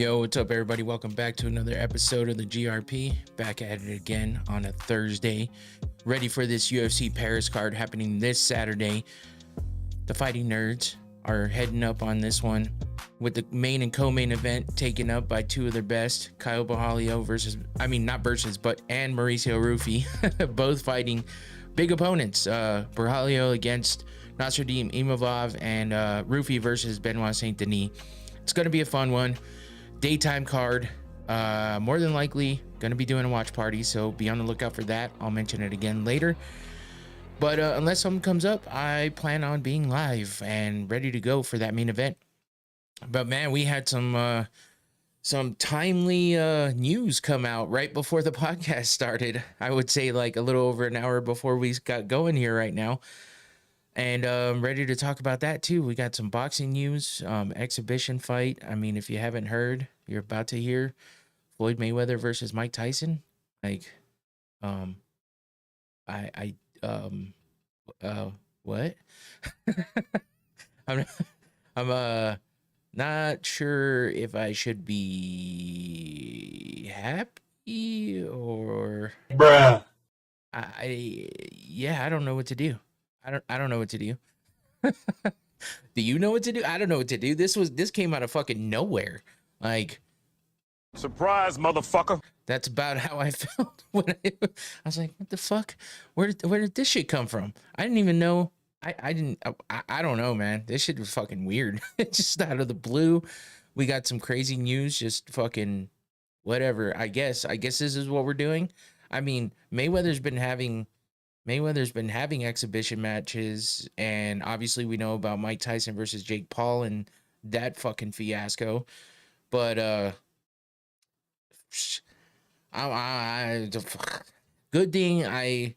Yo, what's up, everybody? Welcome back to another episode of the GRP. Back at it again on a Thursday. Ready for this UFC Paris card happening this Saturday. The Fighting Nerds are heading up on this one with the main and co-main event taken up by two of their best. Barralho and Mauricio Ruffy, both fighting big opponents. Barralho against Noctane, Imavov, and Ruffy versus Benoit Saint-Denis. It's going to be a fun one. Daytime card, more than likely going to be doing a watch party, so be on the lookout for that. I'll mention it again later, but unless something comes up, I plan on being live and ready to go for that main event. But man, we had some timely news come out right before the podcast started. I would say like a little over an hour before we got going here right now. And I'm ready to talk about that too. We got some boxing news, exhibition fight. I mean, if you haven't heard, you're about to hear Floyd Mayweather versus Mike Tyson. Like, what? I'm not sure if I should be happy or bruh. I don't know what to do. I don't know what to do. Do you know what to do? I don't know what to do. This came out of fucking nowhere. Like, Surprise, motherfucker. that's about how I felt when I was like, what the fuck? Where did this shit come from? I didn't even know. I don't know, man. This shit was fucking weird. It's just out of the blue. We got some crazy news, just fucking whatever. I guess this is what we're doing. I mean, Mayweather's been having exhibition matches, and obviously we know about Mike Tyson versus Jake Paul and that fucking fiasco. But good thing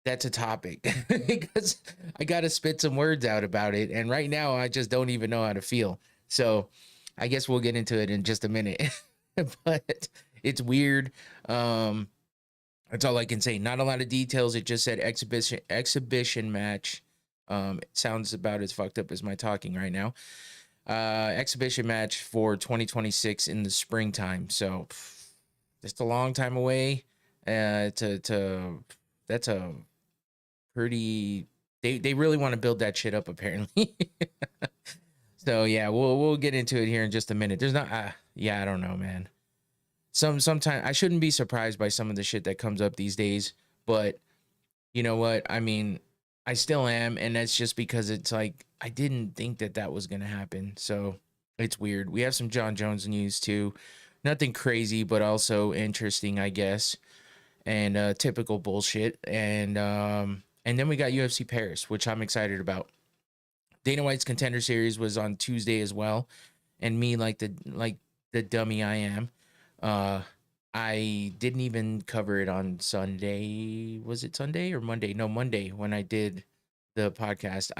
that's a topic because I gotta spit some words out about it, and right now I just don't even know how to feel. So I guess we'll get into it in just a minute. But it's weird. That's all I can say. Not a lot of details. It just said exhibition match. It sounds about as fucked up as my talking right now. Exhibition match for 2026 in the springtime. So just a long time away. That's a pretty. They really want to build that shit up apparently. So yeah, we'll get into it here in just a minute. There's not. I don't know, man. Sometimes I shouldn't be surprised by some of the shit that comes up these days, but you know what? I mean, I still am, and that's just because it's like I didn't think that was gonna happen. So it's weird. We have some Jon Jones news too, nothing crazy, but also interesting, I guess, and typical bullshit. And then we got UFC Paris, which I'm excited about. Dana White's Contender Series was on Tuesday as well, and me like the dummy I am. I didn't even cover it on Sunday. Was it Sunday or Monday? No, Monday when I did the podcast.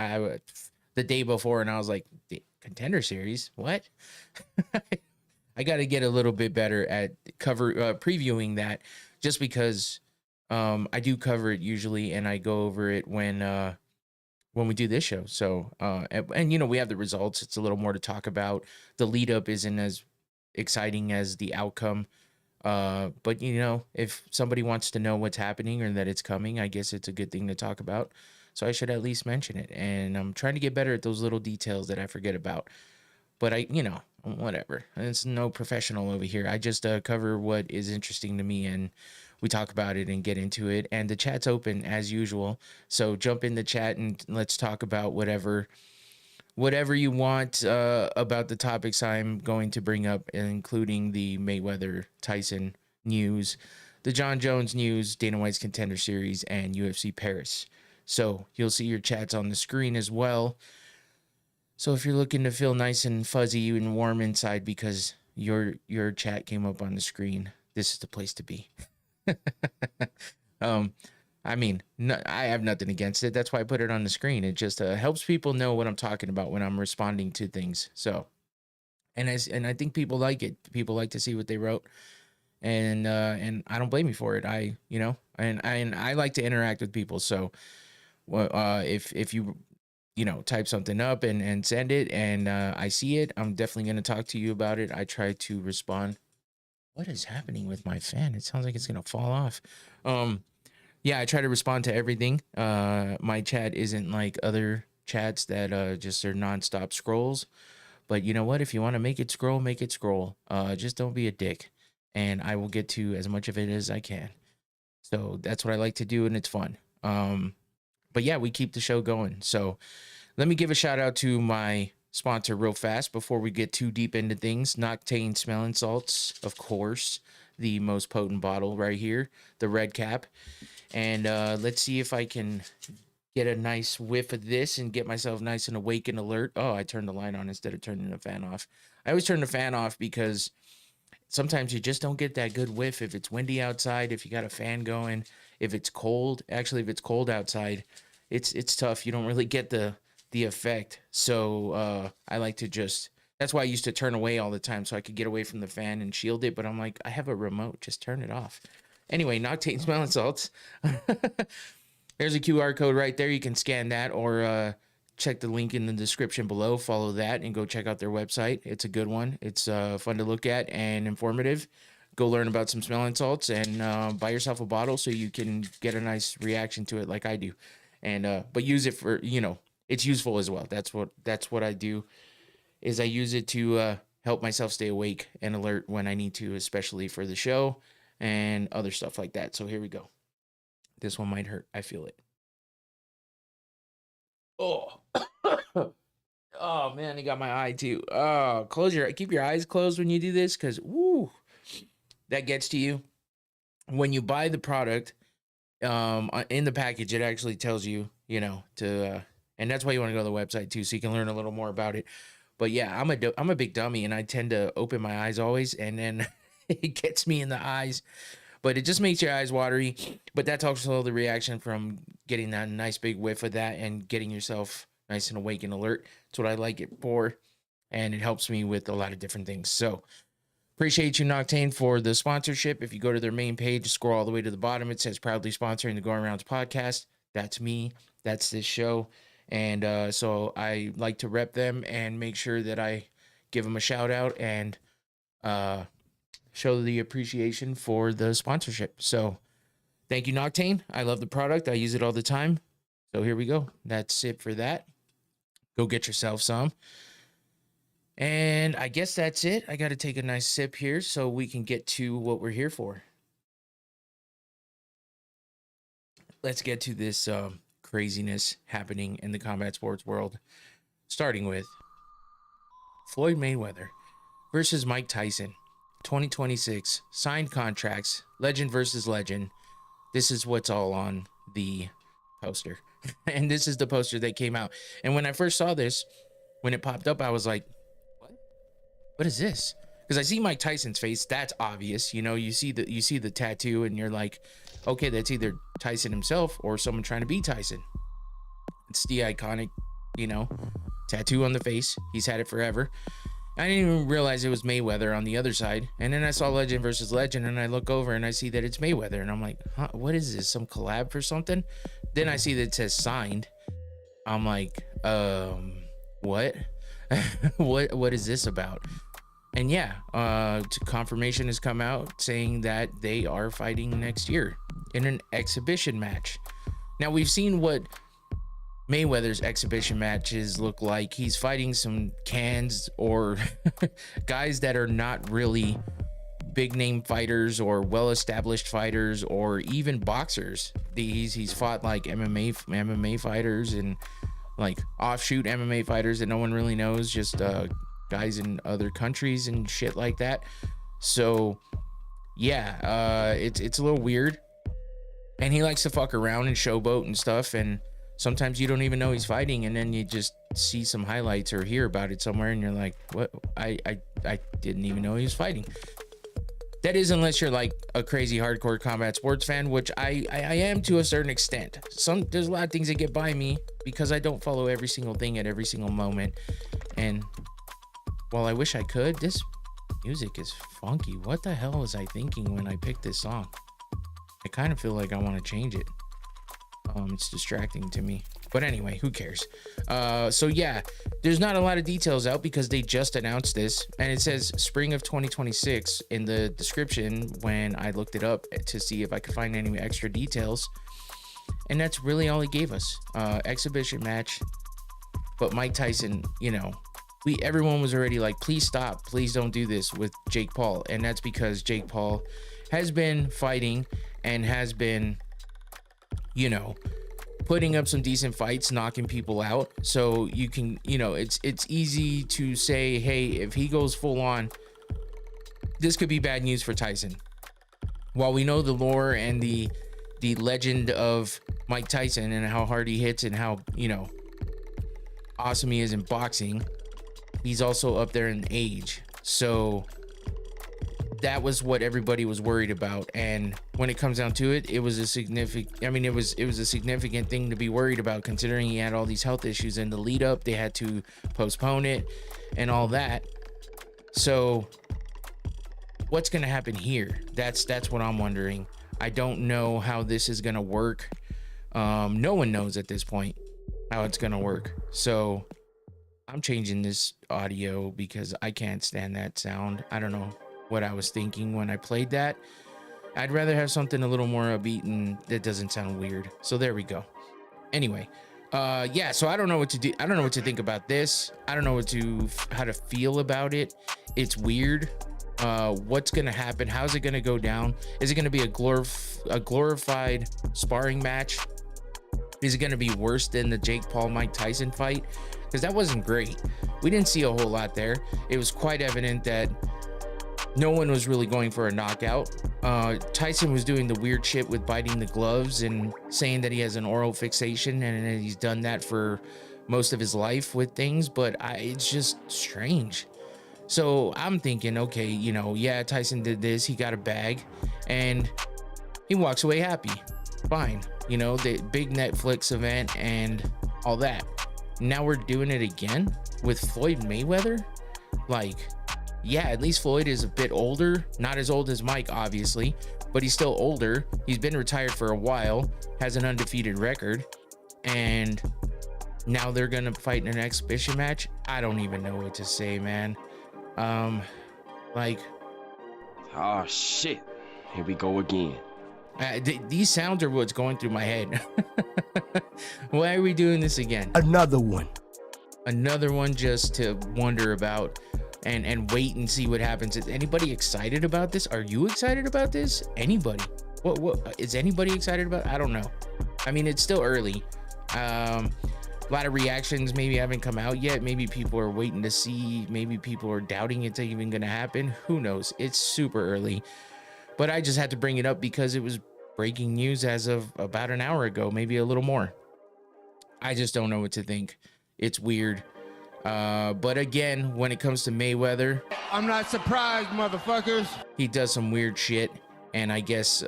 The day before, and I was like, the Contender Series? What? I got to get a little bit better at previewing that, just because I do cover it usually, and I go over it when we do this show. So and you know, we have the results. It's a little more to talk about. The lead up isn't as exciting as the outcome, but you know, if somebody wants to know what's happening or that it's coming, I guess it's a good thing to talk about, so I should at least mention it. And I'm trying to get better at those little details that I forget about, but whatever, it's no professional over here. I just cover what is interesting to me, and we talk about it and get into it. And the chat's open as usual, so jump in the chat and let's talk about whatever you want about the topics I'm going to bring up, including the Mayweather Tyson news, the Jon Jones news, Dana White's Contender Series, and UFC Paris. So you'll see your chats on the screen as well. So if you're looking to feel nice and fuzzy and warm inside because your chat came up on the screen, this is the place to be. I mean, I have nothing against it. That's why I put it on the screen. It just helps people know what I'm talking about when I'm responding to things. So, and I think people like it. People like to see what they wrote, and I don't blame you for it. And I like to interact with people. So, if you type something up and send it, and I see it, I'm definitely going to talk to you about it. I try to respond. What is happening with my fan? It sounds like it's going to fall off. Yeah, I try to respond to everything. My chat isn't like other chats that just are nonstop scrolls. But you know what? If you want to make it scroll, make it scroll. Just don't be a dick, and I will get to as much of it as I can. So that's what I like to do, and it's fun. But yeah, we keep the show going. So let me give a shout out to my sponsor real fast before we get too deep into things. Noctane smelling salts, of course, the most potent bottle right here, the red cap. And let's see if I can get a nice whiff of this and get myself nice and awake and alert. Oh, I turned the light on instead of turning the fan off. I always turn the fan off because sometimes you just don't get that good whiff if it's windy outside, if you got a fan going, if it's cold. Actually, if it's cold outside, it's tough. You don't really get the effect. So I like to just, that's why I used to turn away all the time so I could get away from the fan and shield it. But I'm like, I have a remote, just turn it off. Anyway, Noctane smelling salts. There's a QR code right there. You can scan that or check the link in the description below. Follow that and go check out their website. It's a good one. It's fun to look at and informative. Go learn about some smelling salts and buy yourself a bottle so you can get a nice reaction to it like I do. And but use it for, it's useful as well. That's what I do, is I use it to help myself stay awake and alert when I need to, especially for the show and other stuff like that. So here we go. This one might hurt. I feel it. Oh, oh man, it got my eye too. Oh, keep your eyes closed when you do this, because woo, that gets to you. When you buy the product, in the package, it actually tells you, to, and that's why you want to go to the website too, so you can learn a little more about it. But yeah, I'm a big dummy, and I tend to open my eyes always, and then it gets me in the eyes. But it just makes your eyes watery. But that's also the reaction from getting that nice big whiff of that and getting yourself nice and awake and alert. That's what I like it for. And it helps me with a lot of different things. So appreciate you, Noctane, for the sponsorship. If you go to their main page, scroll all the way to the bottom, it says proudly sponsoring the Going Rounds podcast. That's me. That's this show. And so I like to rep them and make sure that I give them a shout out and show the appreciation for the sponsorship. So thank you, Noctane. I love the product. I use it all the time. So here we go. That's it for that. Go get yourself some. And I guess that's it. I got to take a nice sip here so we can get to what we're here for. Let's get to this craziness happening in the combat sports world. Starting with Floyd Mayweather versus Mike Tyson. 2026 signed contracts, legend versus legend. This is what's all on the poster. And this is the poster that came out. And when I first saw this, when it popped up, I was like, what is this? Because I see Mike Tyson's face. That's obvious. You see the tattoo and you're like, okay, that's either Tyson himself or someone trying to be Tyson. It's the iconic, tattoo on the face. He's had it forever. I didn't even realize it was Mayweather on the other side. And then I saw legend versus legend, and I look over and I see that it's Mayweather. And I'm like, huh, what is this? Some collab for something? Then I see that it says signed. I'm like, what? what is this about? And yeah, confirmation has come out saying that they are fighting next year in an exhibition match. Now, we've seen what Mayweather's exhibition matches look like. He's fighting some cans or guys that are not really big name fighters or well-established fighters or even boxers. He's fought like MMA fighters and like offshoot MMA fighters that no one really knows, just guys in other countries and shit like that. So yeah, it's a little weird, and he likes to fuck around and showboat and stuff, and sometimes you don't even know he's fighting, and then you just see some highlights or hear about it somewhere, and you're like, what? I didn't even know he was fighting. That is, unless you're like a crazy hardcore combat sports fan, which I am to a certain extent. There's a lot of things that get by me because I don't follow every single thing at every single moment. And while I wish I could, this music is funky. What the hell was I thinking when I picked this song? I kind of feel like I want to change it. It's distracting to me. But anyway, who cares? So yeah, there's not a lot of details out because they just announced this, and it says spring of 2026 in the description when I looked it up to see if I could find any extra details. And that's really all he gave us. Exhibition match. But Mike Tyson, you know, everyone was already like, please stop, please don't do this with Jake Paul. And that's because Jake Paul has been fighting and has been, you know, putting up some decent fights, knocking people out. So you can, you know, it's easy to say, hey, if he goes full on, this could be bad news for Tyson. While we know the lore and the legend of Mike Tyson and how hard he hits and how, you know, awesome he is in boxing, he's also up there in age. So that was what everybody was worried about. And when it comes down to it, it was a significant, I mean, it was a significant thing to be worried about, considering he had all these health issues in the lead up. They had to postpone it and all that. So what's going to happen here? That's what I'm wondering. I don't know how this is going to work. No one knows at this point how it's going to work. So I'm changing this audio because I can't stand that sound. I don't know what I was thinking when I played that. I'd rather have something a little more upbeat and that doesn't sound weird. So there we go. Anyway, yeah, so I don't know what to do. I don't know what to think about this. I don't know how to feel about it. It's weird. What's gonna happen? How's it gonna go down? Is it gonna be a glorified sparring match? Is it gonna be worse than the Jake Paul Mike Tyson fight? Because that wasn't great. We didn't see a whole lot there. It was quite evident that no one was really going for a knockout. Tyson was doing the weird shit with biting the gloves and saying that he has an oral fixation, and he's done that for most of his life with things, but it's just strange. So I'm thinking, okay, you know, yeah, Tyson did this, he got a bag, and he walks away happy. Fine, you know, the big Netflix event and all that. Now we're doing it again with Floyd Mayweather. Like, yeah, at least Floyd is a bit older, not as old as Mike, obviously, but he's still older. He's been retired for a while, has an undefeated record, and now they're gonna fight in an exhibition match. I don't even know what to say, man. Like, oh shit, here we go again. These sounds are what's going through my head. Why are we doing this again? Another one Just to wonder about and wait and see what happens. Is anybody excited about this? Are you excited about this? Anybody? What is anybody excited about? I don't know. I mean, it's still early. A lot of reactions maybe haven't come out yet. Maybe people are waiting to see. Maybe people are doubting it's even gonna happen. Who knows? It's super early. But I just had to bring it up because it was breaking news as of about an hour ago, maybe a little more. I just don't know what to think. It's weird. But again, when it comes to Mayweather, I'm not surprised, motherfuckers. he does some weird shit, and I guess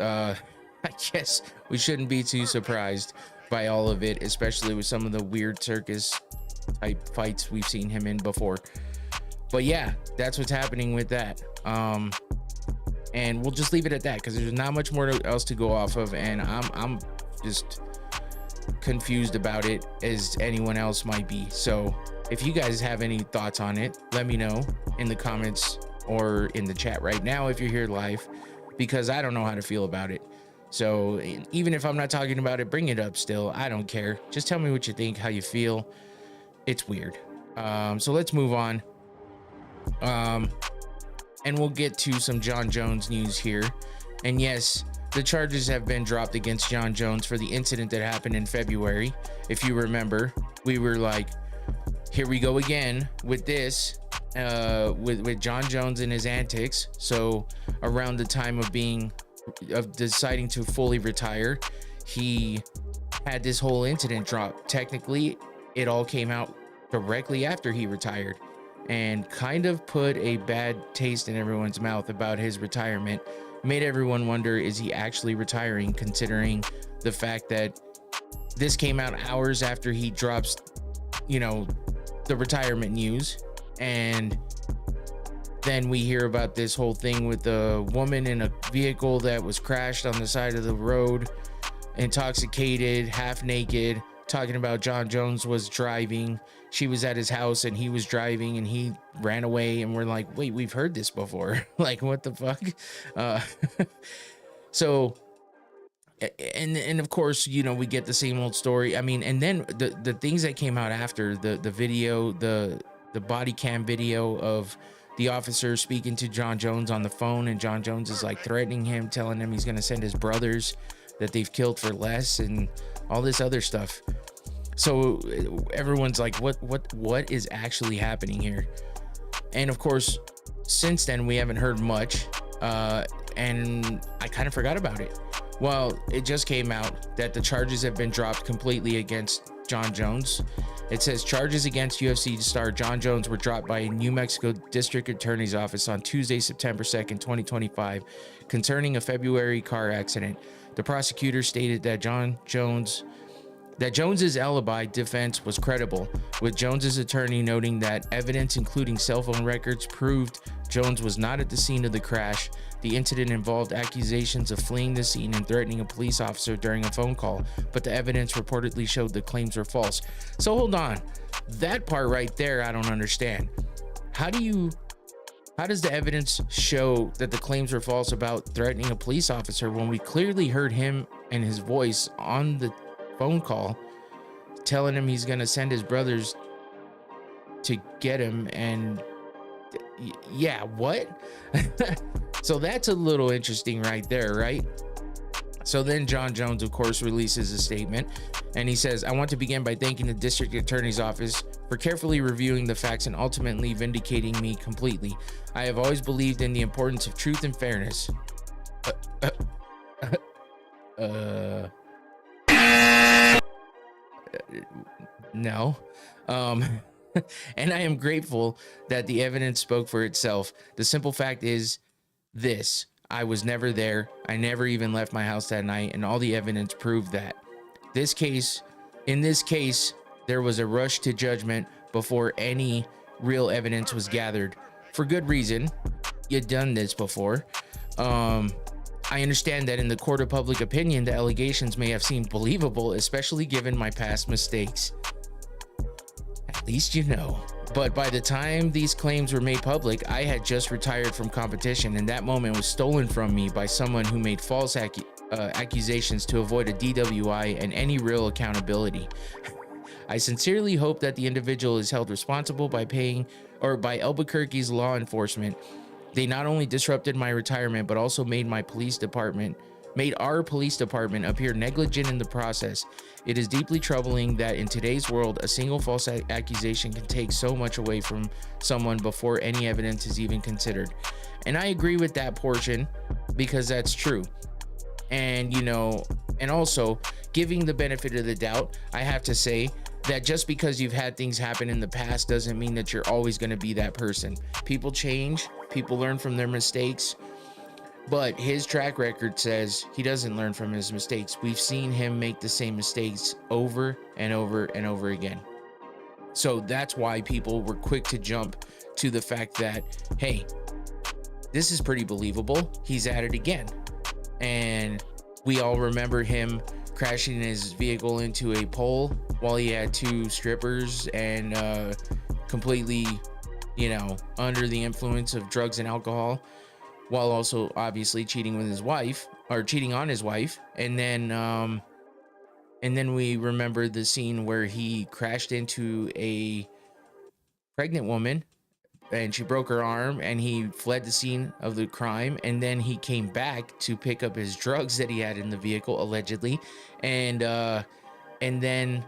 we shouldn't be too surprised by all of it, especially with some of the weird circus type fights we've seen him in before. But yeah, that's what's happening with that. And we'll just leave it at that because there's not much more else to go off of, and I'm just confused about it as anyone else might be. So if you guys have any thoughts on it, let me know in the comments or in the chat right now if you're here live, because I don't know how to feel about it. So even if I'm not talking about it, bring it up still. I don't care. Just tell me what you think, how you feel. It's weird. So let's move on. And we'll get to some Jon Jones news here. And yes, the charges have been dropped against Jon Jones for the incident that happened in February. If you remember, we were like, here we go again with this, with Jon Jones and his antics. So around the time of deciding to fully retire, he had this whole incident drop. Technically, it all came out directly after he retired, and kind of put a bad taste in everyone's mouth about his retirement. Made everyone wonder, is he actually retiring, considering the fact that this came out hours after he drops, you know, the retirement news. And then we hear about this whole thing with the woman in a vehicle that was crashed on the side of the road, intoxicated, half naked, talking about John Jones was driving. She was at his house and he was driving and he ran away. And we're like, wait, we've heard this before. Like, what the fuck? So, and of course, you know, we get the same old story. I mean, and then the things that came out after the video, the body cam video of the officer speaking to John Jones on the phone, and John Jones is like threatening him, telling him he's going to send his brothers that they've killed for less and all this other stuff. So everyone's like, what is actually happening here? And of course, since then we haven't heard much, and I kind of forgot about it. Well, it just came out that the charges have been dropped completely against John Jones. It says charges against UFC star John Jones were dropped by a New Mexico District Attorney's Office on Tuesday, September 2nd, 2025, concerning a February car accident. The prosecutor stated that Jones's alibi defense was credible, with Jones's attorney noting that evidence, including cell phone records, proved Jones was not at the scene of the crash. The incident involved accusations of fleeing the scene and threatening a police officer during a phone call, but the evidence reportedly showed the claims were false. So hold on, that part right there, I don't understand. How does the evidence show that the claims were false about threatening a police officer when we clearly heard him and his voice on the phone call telling him he's gonna send his brothers to get him? And yeah, what? So that's a little interesting right there, right? So then John Jones, of course, releases a statement, and he says, I want to begin by thanking the district attorney's office for carefully reviewing the facts and ultimately vindicating me completely. I have always believed in the importance of truth and fairness. No. And I am grateful that the evidence spoke for itself. The simple fact is this: I was never there. I never even left my house that night, and all the evidence proved that. In this case, there was a rush to judgment before any real evidence was gathered. For good reason. You've done this before. I understand that in the court of public opinion, the allegations may have seemed believable, especially given my past mistakes. At least you know. But by the time these claims were made public, I had just retired from competition, and that moment was stolen from me by someone who made false accusations to avoid a DWI and any real accountability. I sincerely hope that the individual is held responsible by Albuquerque's law enforcement. They not only disrupted my retirement, but also made our police department appear negligent in the process. It is deeply troubling that in today's world, a single false accusation can take so much away from someone before any evidence is even considered. And I agree with that portion, because that's true. And, you know, and also giving the benefit of the doubt, I have to say that just because you've had things happen in the past doesn't mean that you're always going to be that person. People change, people learn from their mistakes. But his track record says he doesn't learn from his mistakes. We've seen him make the same mistakes over and over and over again. So that's why people were quick to jump to the fact that, hey, this is pretty believable. He's at it again. And we all remember him crashing his vehicle into a pole while he had two strippers and completely, you know, under the influence of drugs and alcohol, while also obviously cheating with his wife, or cheating on his wife. And then we remember the scene where he crashed into a pregnant woman and she broke her arm, and he fled the scene of the crime, and then he came back to pick up his drugs that he had in the vehicle, allegedly, and then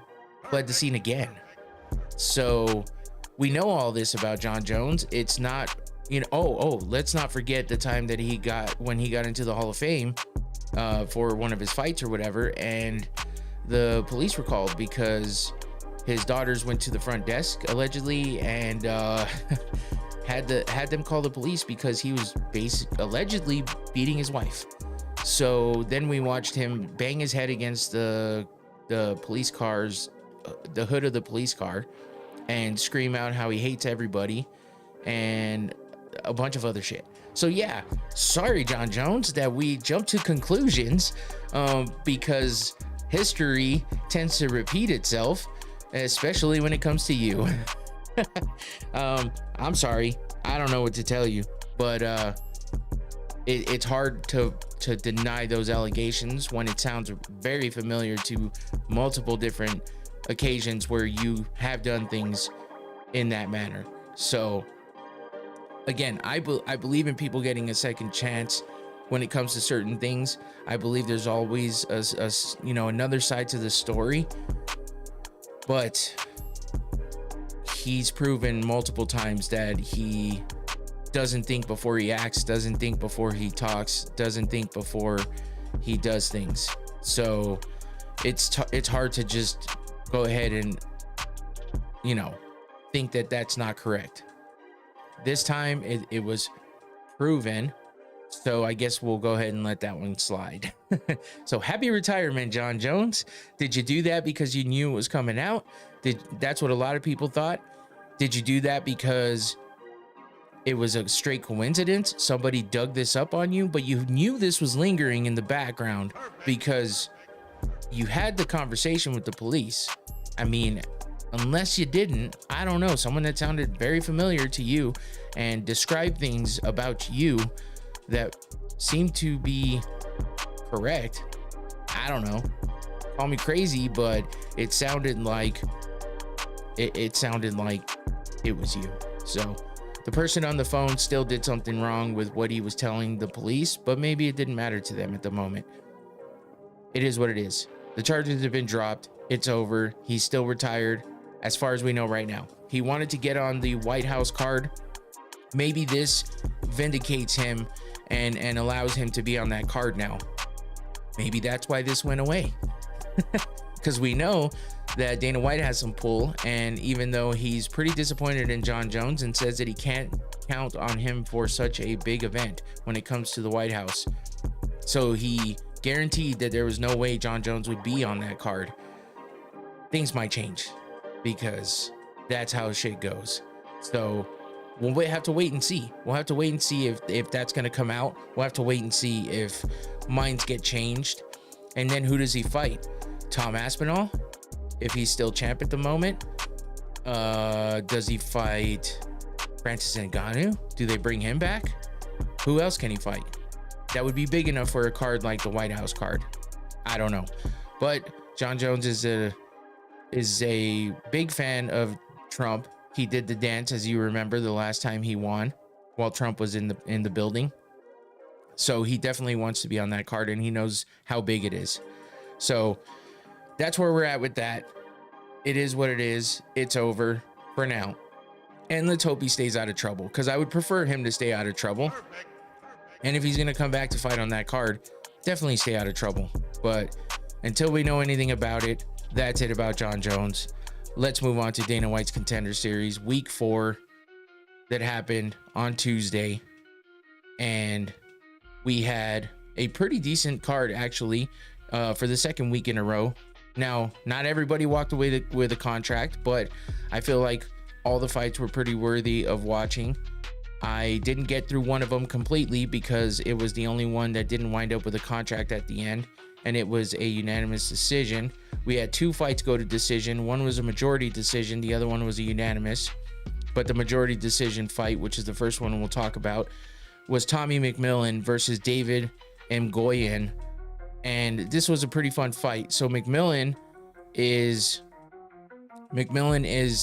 fled the scene again. So we know all this about John Jones. It's not, you know, let's not forget the time that when he got into the Hall of Fame for one of his fights or whatever, and the police were called because his daughters went to the front desk allegedly and had them call the police because he was allegedly beating his wife. So then we watched him bang his head against the police cars, the hood of the police car, and scream out how he hates everybody and a bunch of other shit. So yeah, sorry John Jones that we jumped to conclusions because history tends to repeat itself, especially when it comes to you. I'm sorry, I don't know what to tell you, but it's hard to deny those allegations when it sounds very familiar to multiple different occasions where you have done things in that manner. So again, I believe in people getting a second chance when it comes to certain things. I believe there's always a another side to the story, but he's proven multiple times that he doesn't think before he acts, doesn't think before he talks, doesn't think before he does things. So it's hard to just go ahead and think that that's not correct. This time it was proven, so I guess we'll go ahead and let that one slide. So happy retirement, Jon Jones. Did you do that because you knew it was coming out? That's what a lot of people thought? Did you do that because it was a straight coincidence? Somebody dug this up on you, but you knew this was lingering in the background because you had the conversation with the police. I mean, unless you didn't, I don't know, someone that sounded very familiar to you and described things about you that seemed to be correct. I don't know, call me crazy, but it sounded like it sounded like it was you. So the person on the phone still did something wrong with what he was telling the police, but maybe it didn't matter to them at the moment. It is what it is. The charges have been dropped. It's over. He's still retired as far as we know right now. He wanted to get on the White House card. Maybe this vindicates him and allows him to be on that card now. Maybe that's why this went away. Because we know that Dana White has some pull, and even though he's pretty disappointed in Jon Jones and says that he can't count on him for such a big event when it comes to the White House, so he guaranteed that there was no way Jon Jones would be on that card. Things might change because that's how shit goes. So we'll have to wait and see. We'll have to wait and see if that's going to come out. We'll have to wait and see if minds get changed. And then who does he fight? Tom Aspinall, if he's still champ at the moment. Does he fight Francis Ngannou? Do they bring him back? Who else can he fight? That would be big enough for a card like the White House card. I don't know, but Jon Jones is a big fan of Trump. He did the dance, as you remember, the last time he won while Trump was in the building. So he definitely wants to be on that card, and he knows how big it is. So that's where we're at with that. It is what it is. It's over for now. And let's hope he stays out of trouble, because I would prefer him to stay out of trouble. And if he's going to come back to fight on that card, definitely stay out of trouble. But until we know anything about it, that's it about Jon Jones. Let's move on to Dana White's Contender Series week 4 that happened on Tuesday. And we had a pretty decent card, actually, for the second week in a row. Now, not everybody walked away with a contract, but I feel like all the fights were pretty worthy of watching. I didn't get through one of them completely because it was the only one that didn't wind up with a contract at the end, and it was a unanimous decision. We had 2 fights go to decision. One was a majority decision, the other one was a unanimous. But the majority decision fight, which is the first one we'll talk about, was Tommy McMillan versus David Mgoyan. And this was a pretty fun fight. So McMillan is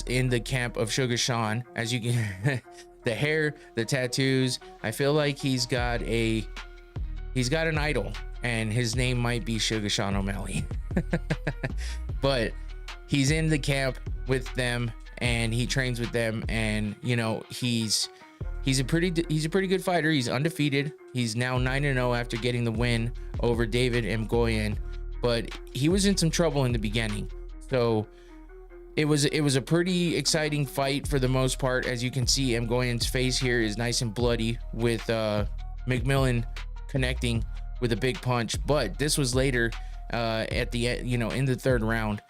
in the camp of Sugar Sean, as you can the hair, the tattoos. I feel like he's got an idol, and his name might be Sugar Sean O'Malley. But he's in the camp with them, and he trains with them, and he's a pretty good fighter. He's undefeated. He's now 9-0 after getting the win over David Mgoyan, but he was in some trouble in the beginning. So it was a pretty exciting fight for the most part. As you can see, Mgoyan's face here is nice and bloody with McMillan connecting with a big punch. But this was later at the end, in the third round.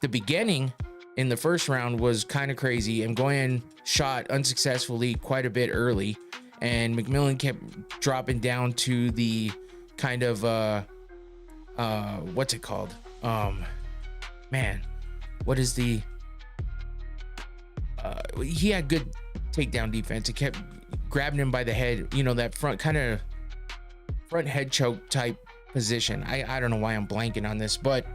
The beginning in the first round was kind of crazy. Mgoyan shot unsuccessfully quite a bit early, and McMillan kept dropping down to the kind of what's it called? Man, what is the he had good takedown defense. It kept grabbing him by the head, you know, that front head choke type position. I don't know why I'm blanking on this, but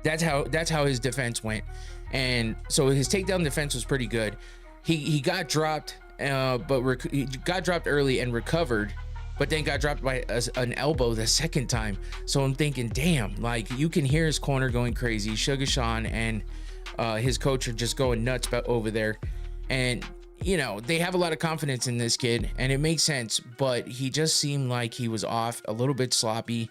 that's how his defense went. And so his takedown defense was pretty good. He got dropped, but he got dropped early and recovered, but then got dropped by an elbow the second time. So I'm thinking, damn, like you can hear his corner going crazy. Sugar Sean and his coach are just going nuts over there. And, you know, they have a lot of confidence in this kid, and it makes sense, but he just seemed like he was off, a little bit sloppy.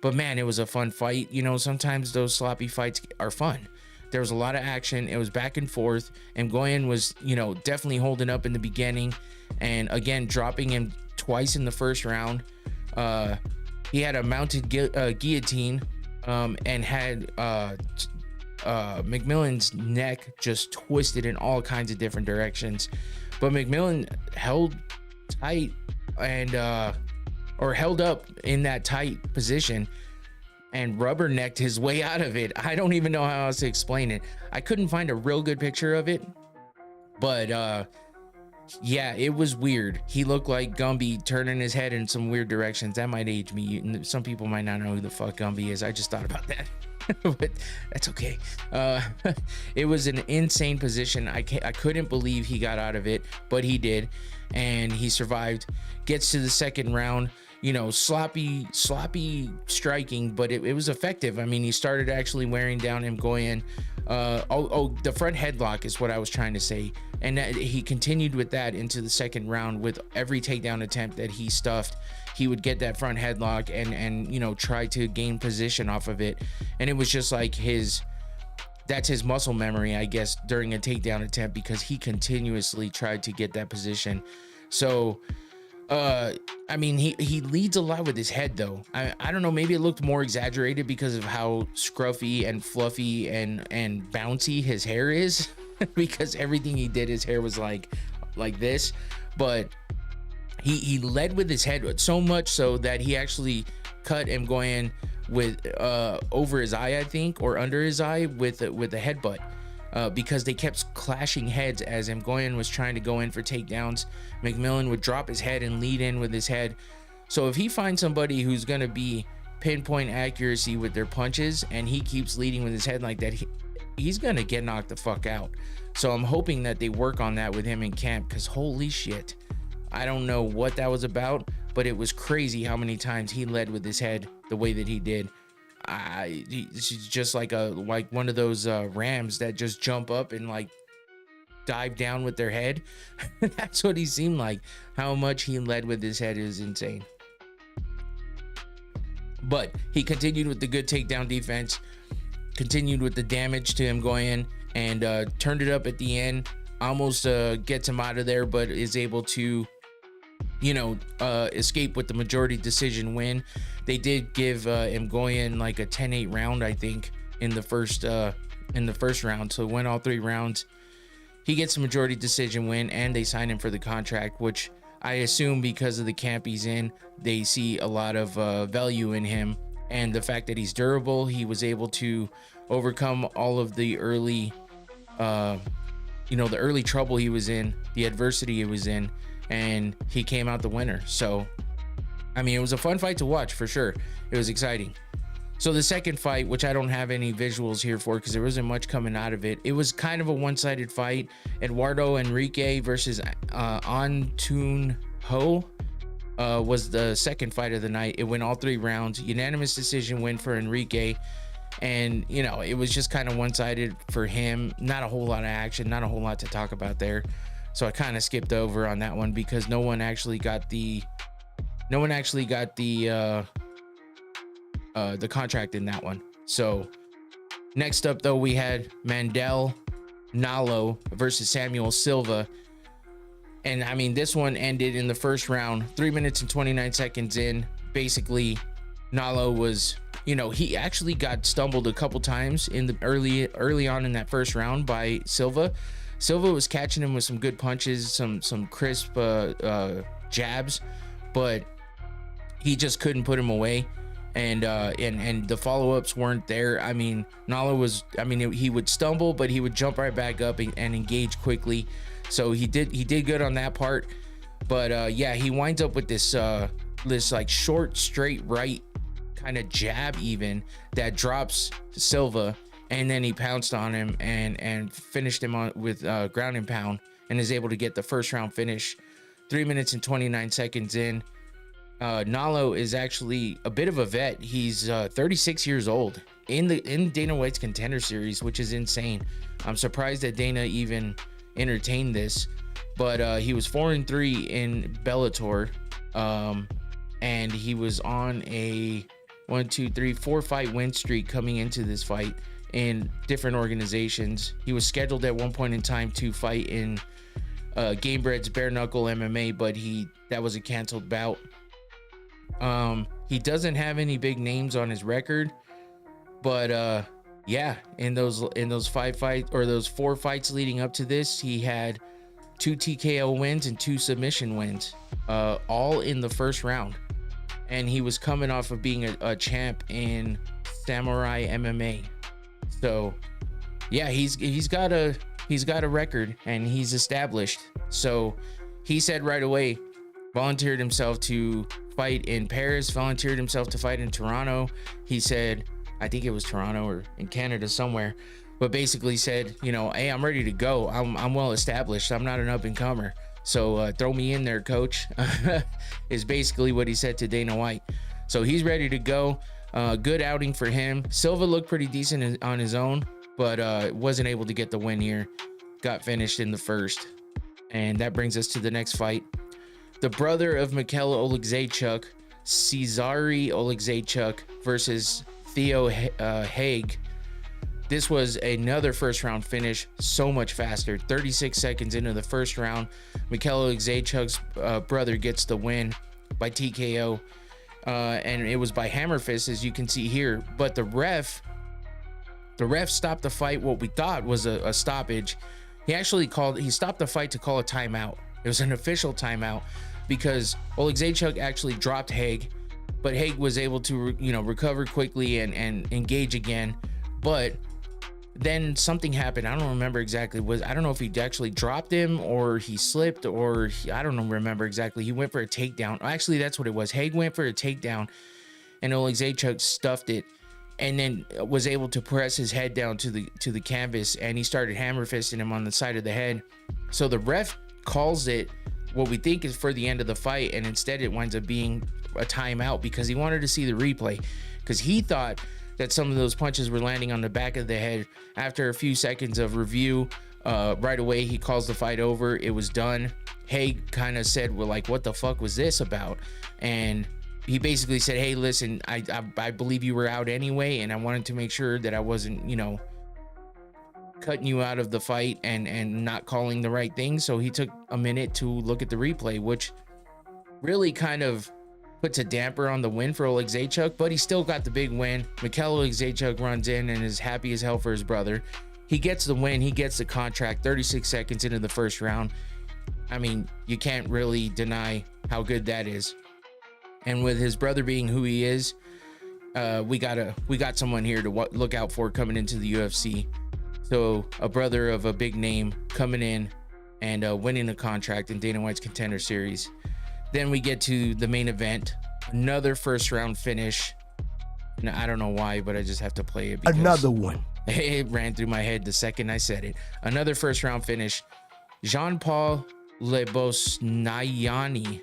But man, it was a fun fight. You know, sometimes those sloppy fights are fun. There was a lot of action. It was back and forth. And Nguyen was, you know, definitely holding up in the beginning, and again dropping him twice in the first round. He had a mounted guillotine, and had McMillan's neck just twisted in all kinds of different directions. But McMillan held tight and or held up in that tight position and rubbernecked his way out of it. I don't even know how else to explain it. I couldn't find a real good picture of it, but yeah, it was weird. He looked like Gumby turning his head in some weird directions. That might age me. Some people might not know who the fuck Gumby is. I just thought about that. But that's okay. It was an insane position. I couldn't believe he got out of it, but he did, and he survived. Gets to the second round, you know, sloppy striking, but it was effective. I mean, he started actually wearing down Nguyen. The front headlock is what I was trying to say, and he continued with that into the second round. With every takedown attempt that he stuffed, he would get that front headlock and you know, try to gain position off of it. And it was just like that's his muscle memory, I guess, during a takedown attempt, because he continuously tried to get that position. So I mean, he leads a lot with his head, though. I don't know, maybe it looked more exaggerated because of how scruffy and fluffy and bouncy his hair is. Because everything he did, his hair was like this. But he led with his head, so much so that he actually cut Nguyen with over his eye, I think, or under his eye with a headbutt. Because they kept clashing heads as Nguyen was trying to go in for takedowns. McMillan would drop his head and lead in with his head. So if he finds somebody who's going to be pinpoint accuracy with their punches, and he keeps leading with his head like that, he's going to get knocked the fuck out. So I'm hoping that they work on that with him in camp, because holy shit, I don't know what that was about, but it was crazy how many times he led with his head the way that he did. He's just like one of those rams that just jump up and like dive down with their head. That's what he seemed like. How much he led with his head is insane. But he continued with the good takedown defense, continued with the damage to him going in, and turned it up at the end. Almost gets him out of there, but is able to, you know, escape with the majority decision win. They did give Nguyen like a 10-8 round, I think, in the first round. So went all 3 rounds. He gets a majority decision win, and they sign him for the contract, which I assume because of the camp he's in, they see a lot of value in him, and the fact that he's durable. He was able to overcome all of the early, you know, the early trouble he was in, the adversity he was in, and he came out the winner. So I mean, it was a fun fight to watch for sure. It was exciting. So the second fight, which I don't have any visuals here for because there wasn't much coming out of it, it was kind of a one-sided fight. Eduardo Enrique versus Antun Ho was the second fight of the night. It went all 3 rounds. Unanimous decision win for Enrique. And, you know, it was just kind of one-sided for him. Not a whole lot of action, not a whole lot to talk about there. So I kind of skipped over on that one because no one actually got the contract in that one. So next up though, we had Mandel Nalo versus Samuel Silva. And I mean, this one ended in the first round, 3 minutes and 29 seconds in. Basically, Nalo was, you know, he actually got stumbled a couple times in the early on in that first round by Silva. Silva was catching him with some good punches, some crisp jabs, but he just couldn't put him away. and the follow-ups weren't there. I mean, Nala was, I mean, he would stumble, but he would jump right back up and engage quickly. So he did good on that part. But yeah, he winds up with this like short, straight right kind of jab even that drops Silva, and then he pounced on him and finished him on with ground and pound, and is able to get the first round finish 3 minutes and 29 seconds in. Nalo is actually a bit of a vet. He's 36 years old in Dana White's Contender Series, which is insane. I'm surprised that Dana even entertained this, but he was 4-3 in Bellator, and he was on a 4 fight win streak coming into this fight in different organizations. He was scheduled at one point in time to fight in Gamebred's bare knuckle MMA, but that was a canceled bout. He doesn't have any big names on his record, but yeah, in those 5 fights, or those 4 fights leading up to this, he had 2 TKO wins and 2 submission wins, all in the first round. And he was coming off of being a champ in Samurai MMA. So yeah, he's got a record, and he's established. So he said right away, volunteered himself to fight in Paris, volunteered himself to fight in Toronto. He said, I think it was Toronto or in Canada somewhere, but basically said, you know, hey, I'm ready to go. I'm well established. I'm not an up and comer. So throw me in there, coach, is basically what he said to Dana White. So he's ready to go. Good outing for him. Silva looked pretty decent on his own, but wasn't able to get the win here. Got finished in the first. And that brings us to the next fight. The brother of Mikhail Oleksiejczuk, Cezary Oleksiejczuk versus Theo Haig. This was another first round finish, so much faster. 36 seconds into the first round, Mikhail Oleksiejczuk's brother gets the win by TKO, and it was by hammer fist, as you can see here. But the ref stopped the fight. What we thought was a stoppage. He stopped the fight to call a timeout. It was an official timeout because Oleksiejczuk actually dropped Haig, but Haig was able to recover quickly and engage again. But then something happened. I don't remember exactly. I don't know if he actually dropped him or he slipped, or I don't remember exactly. He went for a takedown. Actually, that's what it was. Haig went for a takedown, and Oleksiejczuk stuffed it, and then was able to press his head down to the canvas, and he started hammer fisting him on the side of the head. So the ref calls it what we think is for the end of the fight, and instead it winds up being a timeout because he wanted to see the replay, because he thought that some of those punches were landing on the back of the head. After a few seconds of review, right away he calls the fight over. It was done. Haig kind of said, well, like, what the fuck was this about? And he basically said, hey, listen, I believe you were out anyway, and I wanted to make sure that I wasn't, cutting you out of the fight and not calling the right thing. So he took a minute to look at the replay, which really kind of puts a damper on the win for Oleksiejczuk, but he still got the big win. Mikhail Oleksiejczuk runs in and is happy as hell for his brother. He gets the win. He gets the contract 36 seconds into the first round. I mean, you can't really deny how good that is. And with his brother being who he is, we got someone here to look out for coming into the UFC. So a brother of a big name coming in and winning a contract in Dana White's Contender Series. Then we get to the main event, another first round finish. Now, I don't know why, but I just have to play it because another one. It ran through my head the second I said it. Another first round finish. Jean-Paul Lebosnayani,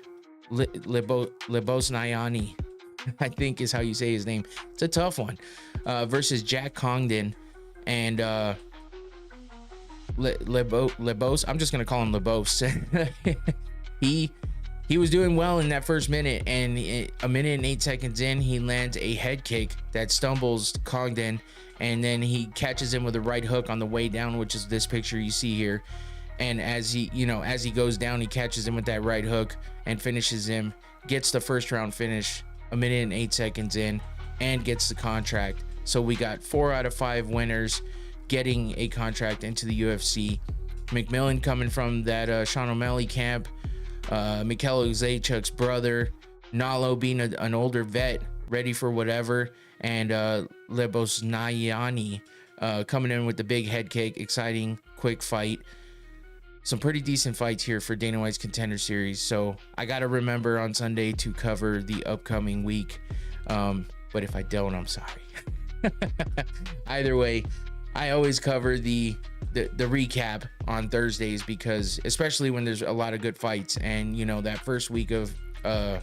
I think is how you say his name. It's a tough one. Versus Jack Congdon and Lebos. I'm just gonna call him Lebos. He was doing well in that first minute, and a minute and 8 seconds in, he lands a head kick that stumbles Congdon, and then he catches him with a right hook on the way down, which is this picture you see here. And as he goes down, he catches him with that right hook and finishes him, gets the first round finish a minute and 8 seconds in, and gets the contract. So we got 4 out of 5 winners getting a contract into the UFC. McMillan coming from that Sean O'Malley camp. Mikhail Oleksiejczuk's brother, Nalo being an older vet, ready for whatever. And Lebosnayani coming in with the big head kick. Exciting, quick fight. Some pretty decent fights here for Dana White's Contender Series. So I got to remember on Sunday to cover the upcoming week. But if I don't, I'm sorry. Either way, I always cover the recap on Thursdays, because especially when there's a lot of good fights, and you know that first week of the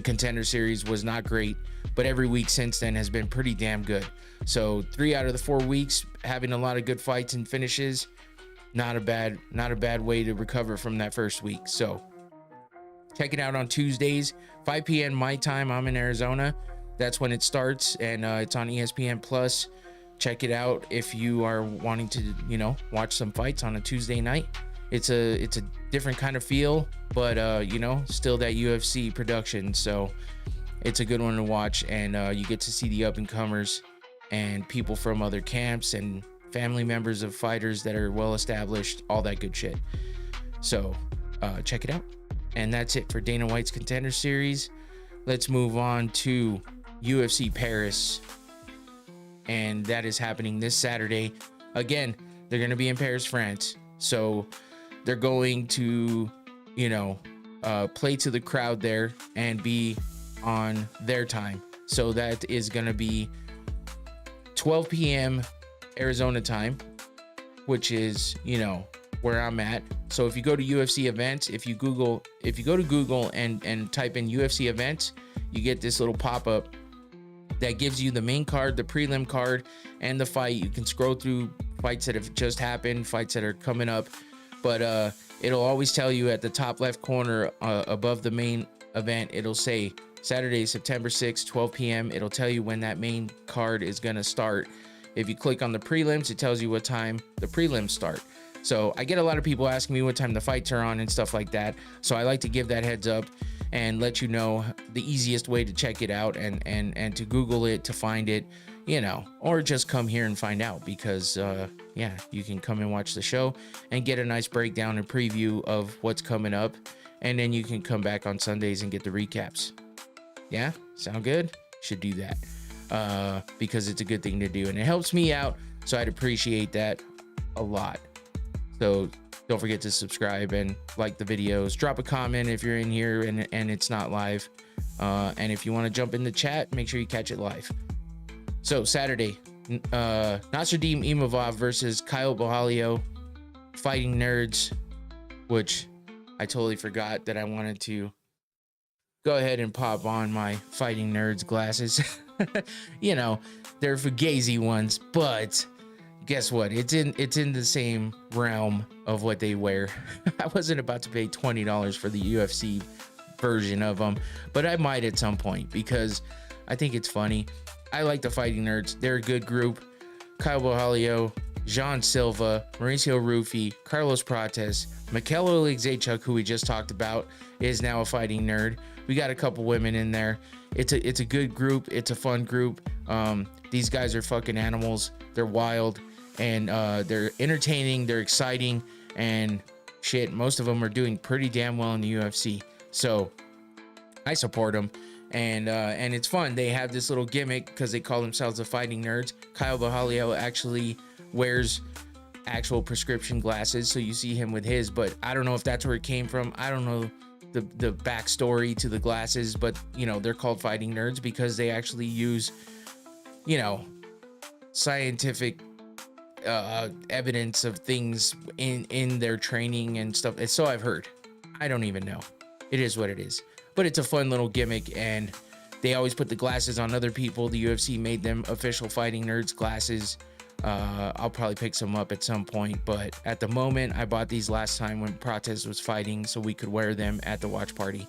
Contender Series was not great, but every week since then has been pretty damn good. So 3 out of the 4 weeks having a lot of good fights and finishes, not a bad way to recover from that first week. So check it out on Tuesdays, 5 p.m. my time. I'm in Arizona. That's when it starts, and it's on ESPN Plus. Check it out if you are wanting to, you know, watch some fights on a Tuesday night. It's a different kind of feel, but you know, still that UFC production. So it's a good one to watch, and you get to see the up and comers and people from other camps and family members of fighters that are well established, all that good shit. So check it out. And that's it for Dana White's Contender Series. Let's move on to UFC Paris, and that is happening this Saturday. Again, they're going to be in Paris, France, so they're going to, you know, play to the crowd there and be on their time. So that is going to be 12 p.m. Arizona time, which is, you know, where I'm at. So if you go to UFC events, if you go to Google and type in UFC events, you get this little pop-up that gives you the main card, the prelim card, and the fight. You can scroll through fights that have just happened, fights that are coming up, but it'll always tell you at the top left corner above the main event, it'll say Saturday, September 6th, 12 p.m. It'll tell you when that main card is going to start. If you click on the prelims, it tells you what time the prelims start. So I get a lot of people asking me what time the fights are on and stuff like that. So I like to give that heads up and let you know the easiest way to check it out, and to Google it to find it, you know, or just come here and find out, because yeah, you can come and watch the show and get a nice breakdown and preview of what's coming up, and then you can come back on Sundays and get the recaps. Yeah, sound good? Should do that, because it's a good thing to do and it helps me out, so I'd appreciate that a lot. So don't forget to subscribe and like the videos. Drop a comment if you're in here and it's not live. And if you want to jump in the chat, make sure you catch it live. So Saturday, Noctane Imavov versus Kyle Barralho, Fighting Nerds, which I totally forgot that I wanted to go ahead and pop on my Fighting Nerds glasses. You know, they're fugazi ones, but guess what? It's in the same realm of what they wear. I wasn't about to pay $20 for the UFC version of them, but I might at some point, because I think it's funny. I like the Fighting Nerds. They're a good group. Kyle Barralho, Jean Silva, Mauricio Ruffy, Carlos Prates, Mikel Olejniczak, who we just talked about, is now a Fighting Nerd. We got a couple women in there. It's a good group. It's a fun group. These guys are fucking animals. They're wild, and they're entertaining. They're exciting, and shit, most of them are doing pretty damn well in the UFC. So I support them, and it's fun. They have this little gimmick because they call themselves the Fighting Nerds. Kyle Barralho actually wears actual prescription glasses, so you see him with his, but I don't know if that's where it came from. I don't know the backstory to the glasses, but you know, they're called Fighting Nerds because they actually use, you know, scientific evidence of things in their training and stuff. And so I've heard. I don't even know. It is what it is. But it's a fun little gimmick, and they always put the glasses on other people. The UFC made them official Fighting Nerds glasses. I'll probably pick some up at some point, but at the moment, I bought these last time when Prates was fighting so we could wear them at the watch party.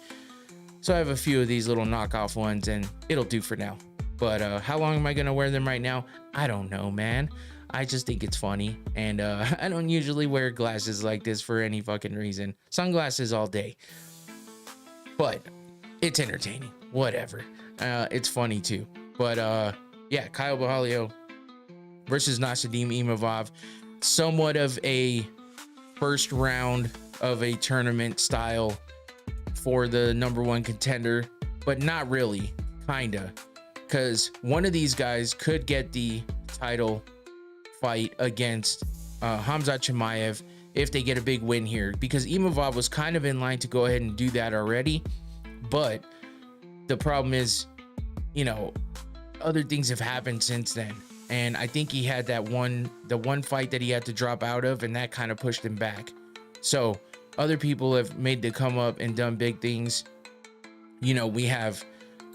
So I have a few of these little knockoff ones, and it'll do for now. But how long am I gonna wear them right now? I don't know, man. I just think it's funny, and I don't usually wear glasses like this for any fucking reason. Sunglasses all day, but it's entertaining. Whatever. It's funny too. But yeah, Kyle Barralho versus Noctane Imavov, somewhat of a first round of a tournament style for the #1 contender, but not really, kinda, because one of these guys could get the title fight against Khamzat Chimaev if they get a big win here, because Imavov was kind of in line to go ahead and do that already. But the problem is, you know, other things have happened since then, and I think he had the one fight that he had to drop out of, and that kind of pushed him back. So other people have made the come up and done big things. You know, we have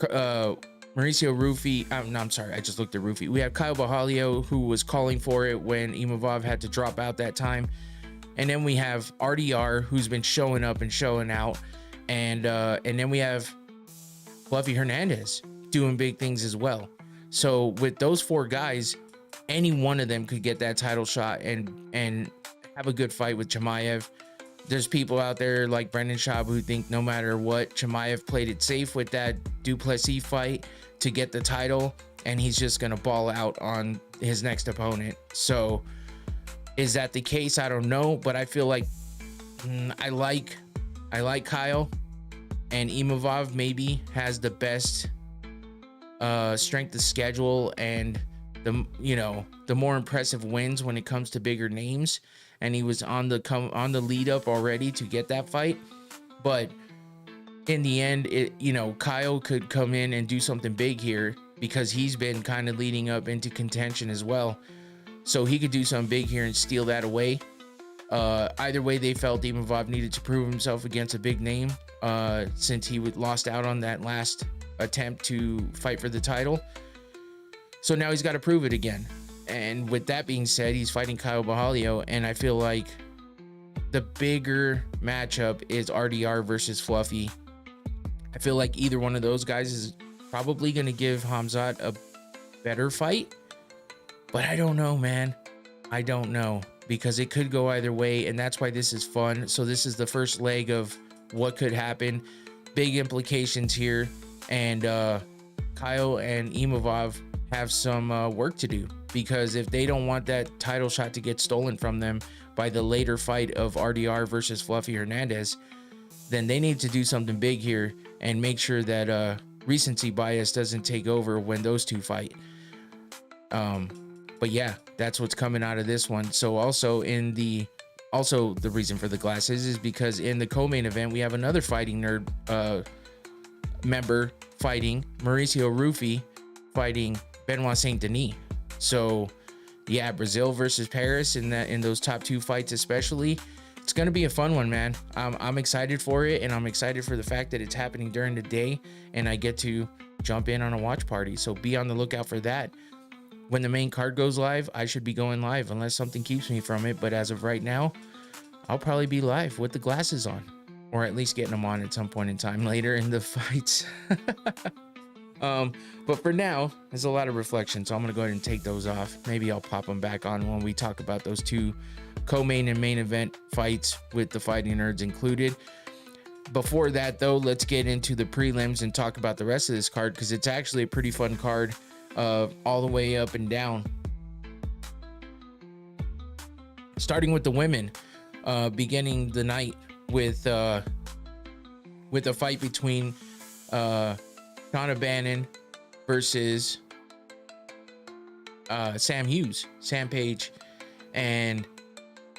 Mauricio Ruffy. No, I'm sorry, I just looked at Ruffy. We have Kyle Barralho, who was calling for it when Imavov had to drop out that time. And then we have RDR, who's been showing up and showing out. And then we have Fluffy Hernandez doing big things as well. So with those four guys, any one of them could get that title shot and have a good fight with Chimaev. There's people out there like Brendan Schaub who think no matter what, Chimaev played it safe with that Duplessis fight to get the title, and he's just gonna ball out on his next opponent. So is that the case? I don't know, but I feel like I like Kyle, and Imavov maybe has the best strength of schedule and the more impressive wins when it comes to bigger names, and he was on the lead up already to get that fight. But in the end, Kyle could come in and do something big here because he's been kind of leading up into contention as well. So he could do something big here and steal that away. Either way, they felt Imavov needed to prove himself against a big name since he lost out on that last attempt to fight for the title. So now he's got to prove it again. And with that being said, he's fighting Kyle Barralho, and I feel like the bigger matchup is RDR versus Fluffy. I feel like either one of those guys is probably going to give Khamzat a better fight. But I don't know, man. I don't know, because it could go either way, and that's why this is fun. So this is the first leg of what could happen. Big implications here, and Kyle and Imavov have some work to do, because if they don't want that title shot to get stolen from them by the later fight of RDR versus Fluffy Hernandez, then they need to do something big here and make sure that recency bias doesn't take over when those two fight. But yeah, that's what's coming out of this one. So also the reason for the glasses is because in the co-main event, we have another Fighting Nerd member fighting Mauricio Ruffy, fighting Benoit Saint-Denis. So yeah, Brazil versus Paris in those top two fights especially. It's gonna be a fun one, man. I'm excited for it, and I'm excited for the fact that it's happening during the day and I get to jump in on a watch party. So be on the lookout for that. When the main card goes live, I should be going live unless something keeps me from it. But as of right now, I'll probably be live with the glasses on, or at least getting them on at some point in time later in the fights. But for now, there's a lot of reflection, so I'm gonna go ahead and take those off. Maybe I'll pop them back on when we talk about those two co-main and main event fights with the Fighting Nerds included. Before that though, let's get into the prelims and talk about the rest of this card, because it's actually a pretty fun card all the way up and down. Starting with the women, beginning the night with a fight between Shauna Bannon versus Sam Hughes, Sam Page. And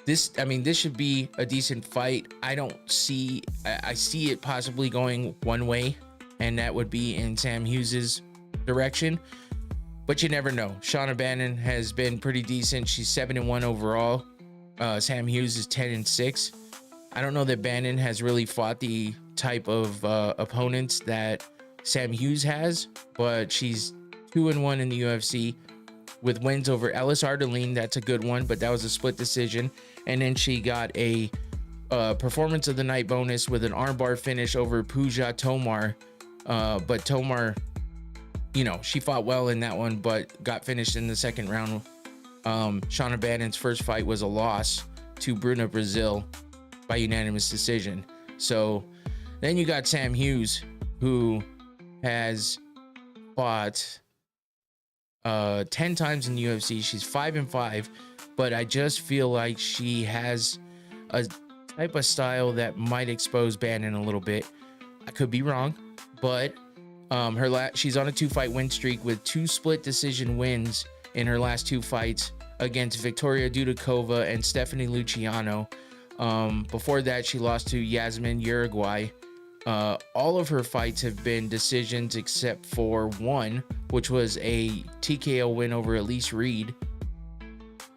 this should be a decent fight. I see it possibly going one way, and that would be in Sam Hughes's direction. But you never know. Shauna Bannon has been pretty decent. She's 7-1 overall. Sam Hughes is 10-6. I don't know that Bannon has really fought the type of opponents that Sam Hughes has, but she's 2-1 in the UFC with wins over Ellis Ardeline. That's a good one, but that was a split decision. And then she got a performance of the night bonus with an armbar finish over Pooja Tomar. But Tomar, she fought well in that one, but got finished in the second round. Shauna Bannon's first fight was a loss to Bruna Brazil by unanimous decision. So then you got Sam Hughes, who has fought 10 times in the UFC. She's 5-5, but I just feel like she has a type of style that might expose Bannon a little bit. I could be wrong, but She's on a 2-fight win streak with 2 split decision wins in her last 2 fights against Victoria Dudakova and Stephanie Luciano. Before that, she lost to Yasmin Uruguay. All of her fights have been decisions except for one, which was a TKO win over Elise Reed.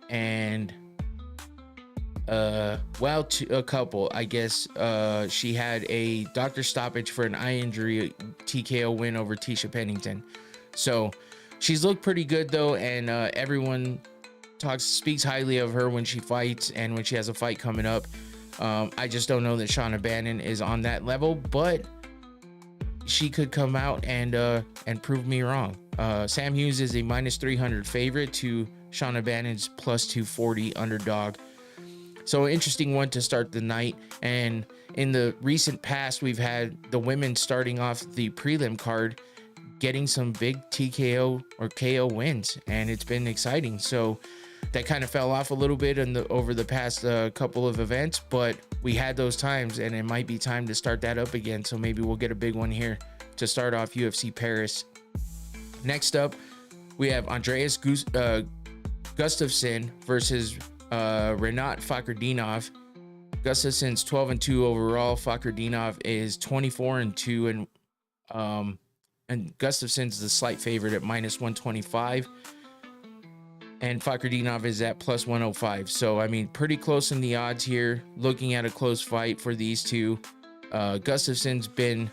And a couple, I guess. She had a doctor stoppage for an eye injury TKO win over Tisha Pennington. So she's looked pretty good though, and everyone speaks highly of her when she fights and when she has a fight coming up. I just don't know that Shauna Bannon is on that level, but she could come out and prove me wrong. Sam Hughes is a -300 favorite to Shauna Bannon's +240 underdog. So interesting one to start the night. And in the recent past, we've had the women starting off the prelim card getting some big TKO or KO wins, and it's been exciting. So that kind of fell off a little bit over the past couple of events, but we had those times, and it might be time to start that up again. So maybe we'll get a big one here to start off UFC Paris. Next up, we have Andreas Gustafsson versus Renat Fakhretdinov. Gustafsson's 12-2 overall. Fakhretdinov is 24-2, and Gustafsson's the slight favorite at -125, and Fakhretdinov is at +105. So I mean, pretty close in the odds here. Looking at a close fight for these two. Gustafsson's been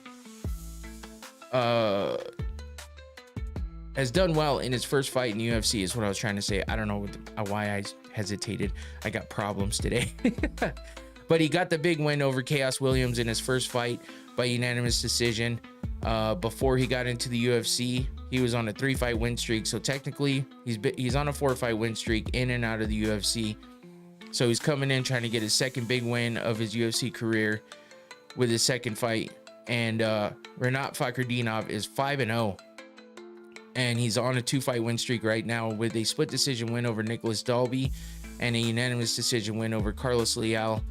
has done well in his first fight in the UFC, is what I was trying to say. I don't know why I hesitated. I got problems today. But he got the big win over Chaos Williams in his first fight by unanimous decision. Before he got into the UFC, he was on a 3-fight win streak. So technically, he's on a 4-fight win streak in and out of the UFC. So he's coming in trying to get his second big win of his UFC career with his second fight. And Renat Fakhretdinov is 5-0. And he's on a 2-fight win streak right now with a split decision win over Nicholas Dalby and a unanimous decision win over Carlos Leal.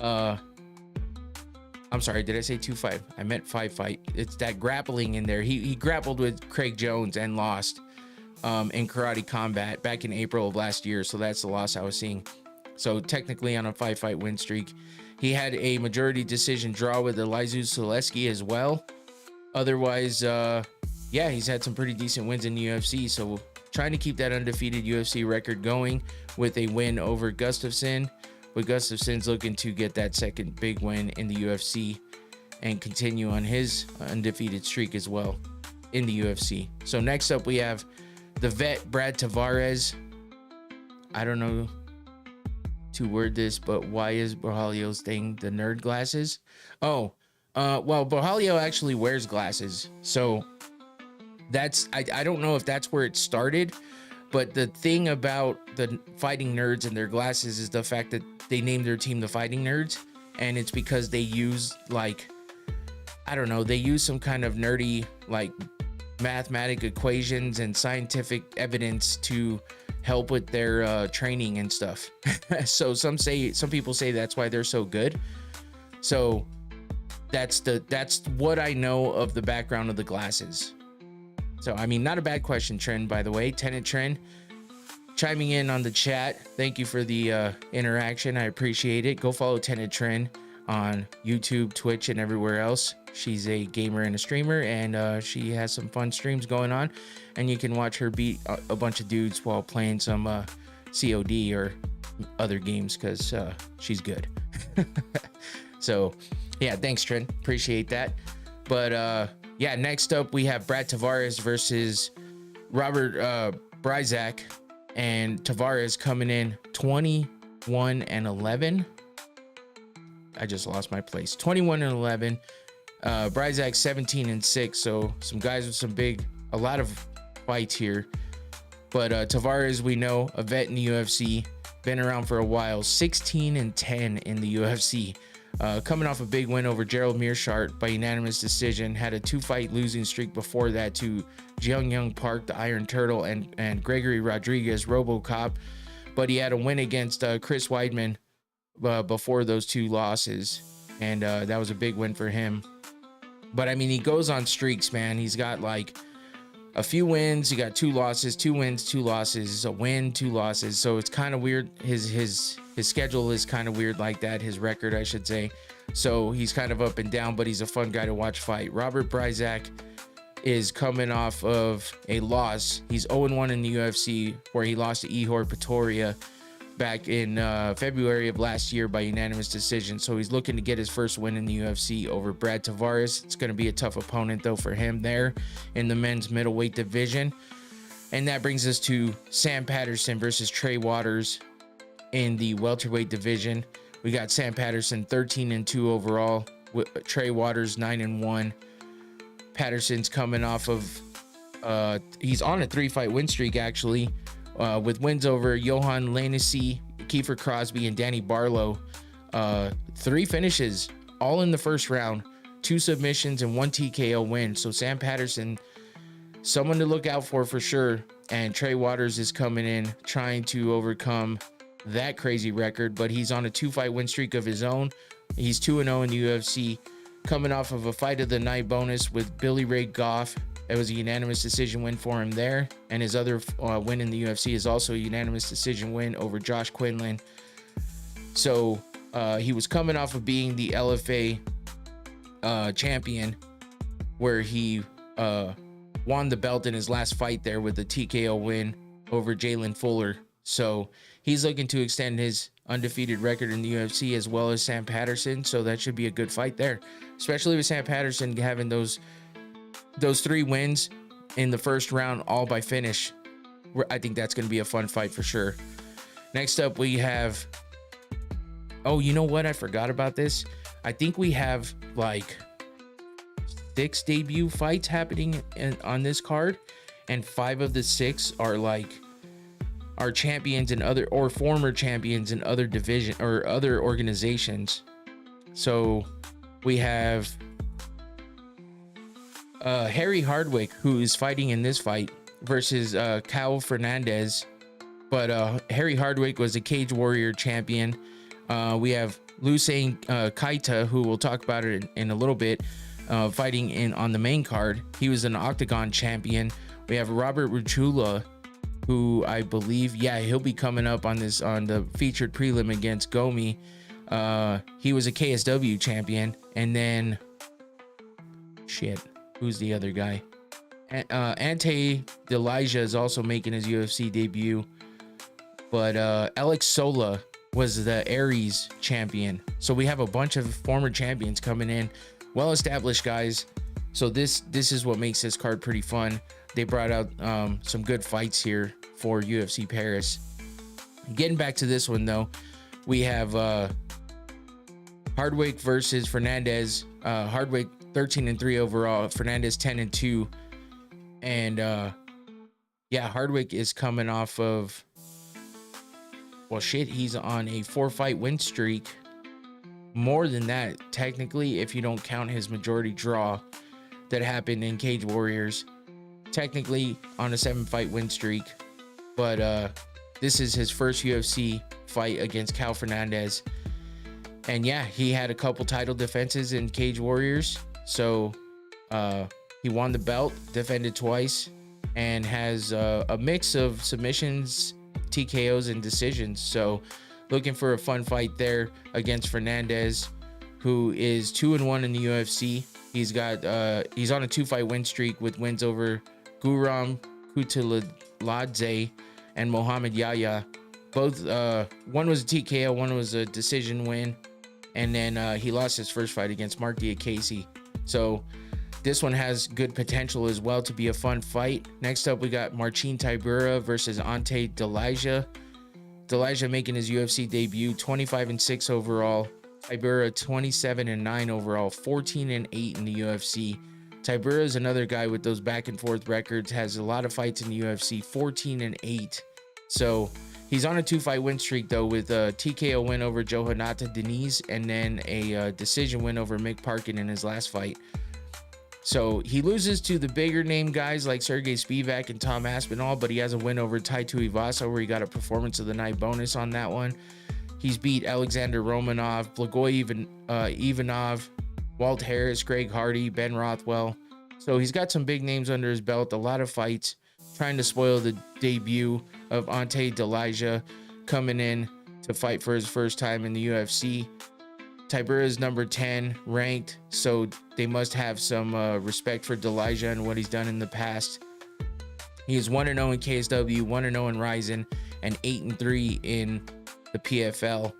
I'm sorry, did I say 2-5? I meant 5-fight. It's that grappling in there. He grappled with Craig Jones and lost in Karate Combat back in April of last year. So that's the loss I was seeing. So technically on a 5-fight win streak. He had a majority decision draw with Elizu Selesky as well. Otherwise, yeah, he's had some pretty decent wins in the UFC. So trying to keep that undefeated UFC record going with a win over Gustafsson. But Gustafsson's looking to get that second big win in the UFC and continue on his undefeated streak as well in the UFC. So next up, we have the vet Brad Tavares. I don't know to word this, but why is Barralho staying the nerd glasses? Well, Barralho actually wears glasses. So that's, I don't know if that's where it started, but the thing about the fighting nerds and their glasses is the fact that they named their team the Fighting Nerds, and it's because they use, like, I don't know, they use some kind of nerdy, like, mathematic equations and scientific evidence to help with their training and stuff. So some people say that's why they're so good. So that's what I know of the background of the glasses. So I mean, not a bad question, Trend, by the way. Tenant Trend chiming in on the chat. Thank you for the interaction. I appreciate it. Go follow Tenant Trend on YouTube, Twitch, and everywhere else. She's a gamer and a streamer, and she has some fun streams going on, and you can watch her beat a bunch of dudes while playing some COD or other games, because she's good. So yeah, thanks, Trent, appreciate that. But yeah, next up we have Brad Tavares versus Robert Bryzak, and Tavares coming in 21-11. I just lost my place. 21-11. Bryzak 17-6. So some guys with a lot of fights here. But Tavares, we know, a vet in the UFC, been around for a while. 16-10 in the UFC. Coming off a big win over Gerald Meerschaert by unanimous decision. Had a 2-fight losing streak before that to Jung Young Park, the Iron Turtle, and Gregory Rodriguez, RoboCop. But he had a win against Chris Weidman before those two losses, and that was a big win for him. But I mean, he goes on streaks, man. He's got like a few wins. He got 2 losses, 2 wins, 2 losses, a win, 2 losses. So it's kind of weird. His schedule is kind of weird like that. His record, I should say. So he's kind of up and down, but he's a fun guy to watch fight. Robert Bryzak is coming off of a loss. He's 0-1 in the UFC, where he lost to Ihor Pretoria back in February of last year by unanimous decision. So he's looking to get his first win in the UFC over Brad Tavares. It's going to be a tough opponent though for him there in the men's middleweight division. And that brings us to Sam Patterson versus Trey Waters in the welterweight division. We got Sam Patterson 13-2 overall, with Trey Waters 9-1. Patterson's coming off of he's on a 3-fight win streak actually, with wins over Johan Lainesse, Kiefer Crosby, and Danny Barralho. 3 finishes, all in the first round, 2 submissions, and 1 TKO win. So Sam Patterson, someone to look out for sure. And Trey Waters is coming in trying to overcome that crazy record, but he's on a 2-fight win streak of his own. He's 2-0 in the UFC, coming off of a fight of the night bonus with Billy Ray Goff. It was a unanimous decision win for him there. And his other win in the UFC is also a unanimous decision win over Josh Quinlan. So he was coming off of being the LFA champion, where he won the belt in his last fight there with a TKO win over Jalen Fuller. So he's looking to extend his undefeated record in the UFC, as well as Sam Patterson. So that should be a good fight there, especially with Sam Patterson having those 3 wins in the first round, all by finish. I think that's going to be a fun fight for sure. Next up, we have, oh, you know what? I forgot about this. I think we have like 6 debut fights happening on this card, and 5 of the 6 are like our champions and other, or former champions in other division or other organizations. So we have Harry Hardwick, who is fighting in this fight, versus Kyle Fernandez. But Harry Hardwick was a Cage Warrior champion. We have Lucien Kaita, who we'll talk about it in a little bit, fighting on the main card. He was an Octagon champion. We have Robert Ruchula, who I believe, he'll be coming up on the featured prelim against Gomi. He was a KSW champion. And then who's the other guy? Ante Delija is also making his UFC debut. But Alex Sola was the Aries champion. So we have a bunch of former champions coming in, well-established guys. So this is what makes this card pretty fun. They brought out some good fights here for UFC Paris. Getting back to this one though, we have Hardwick versus Fernandez. Hardwick 13-3 overall, Fernandez 10-2. And Hardwick is coming off of, he's on a 4-fight win streak. More than that, technically, if you don't count his majority draw that happened in Cage Warriors. Technically on a 7-fight win streak. But this is his first UFC fight against Cal Fernandez. And he had a couple title defenses in Cage Warriors. So he won the belt, defended twice, and has a mix of submissions, TKOs, and decisions. So looking for a fun fight there against Fernandez, who is 2-1 in the UFC. He's on a 2-fight win streak with wins over Guram Kutiladze and Mohamed Yahya. Both one was a TKO, one was a decision win, and then he lost his first fight against Mark Diakase. So this one has good potential as well to be a fun fight. Next up, we got Marcin Tybura versus Ante Delija. Delija making his UFC debut, 25-6 overall. Tybura 27-9 overall, 14-8 in the UFC. Tybura is another guy with those back and forth records, has a lot of fights in the UFC, 14-8. So he's on a 2-fight win streak though, with a TKO win over Johanata Deniz and then a decision win over Mick Parkin in his last fight. So he loses to the bigger name guys like Sergey Spivak and Tom Aspinall, but he has a win over Tai Tuivasa where he got a performance of the night bonus on that one. He's beat Alexander Romanov, Blagoy Ivanov, Walt Harris, Greg Hardy, Ben Rothwell. So he's got some big names under his belt, a lot of fights, trying to spoil the debut of Ante Delija coming in to fight for his first time in the UFC. Tibura is number 10 ranked, so they must have some respect for Delija and what he's done in the past. He is 1-0 in KSW, 1-0 in Ryzen, and 8-3 in the PFL.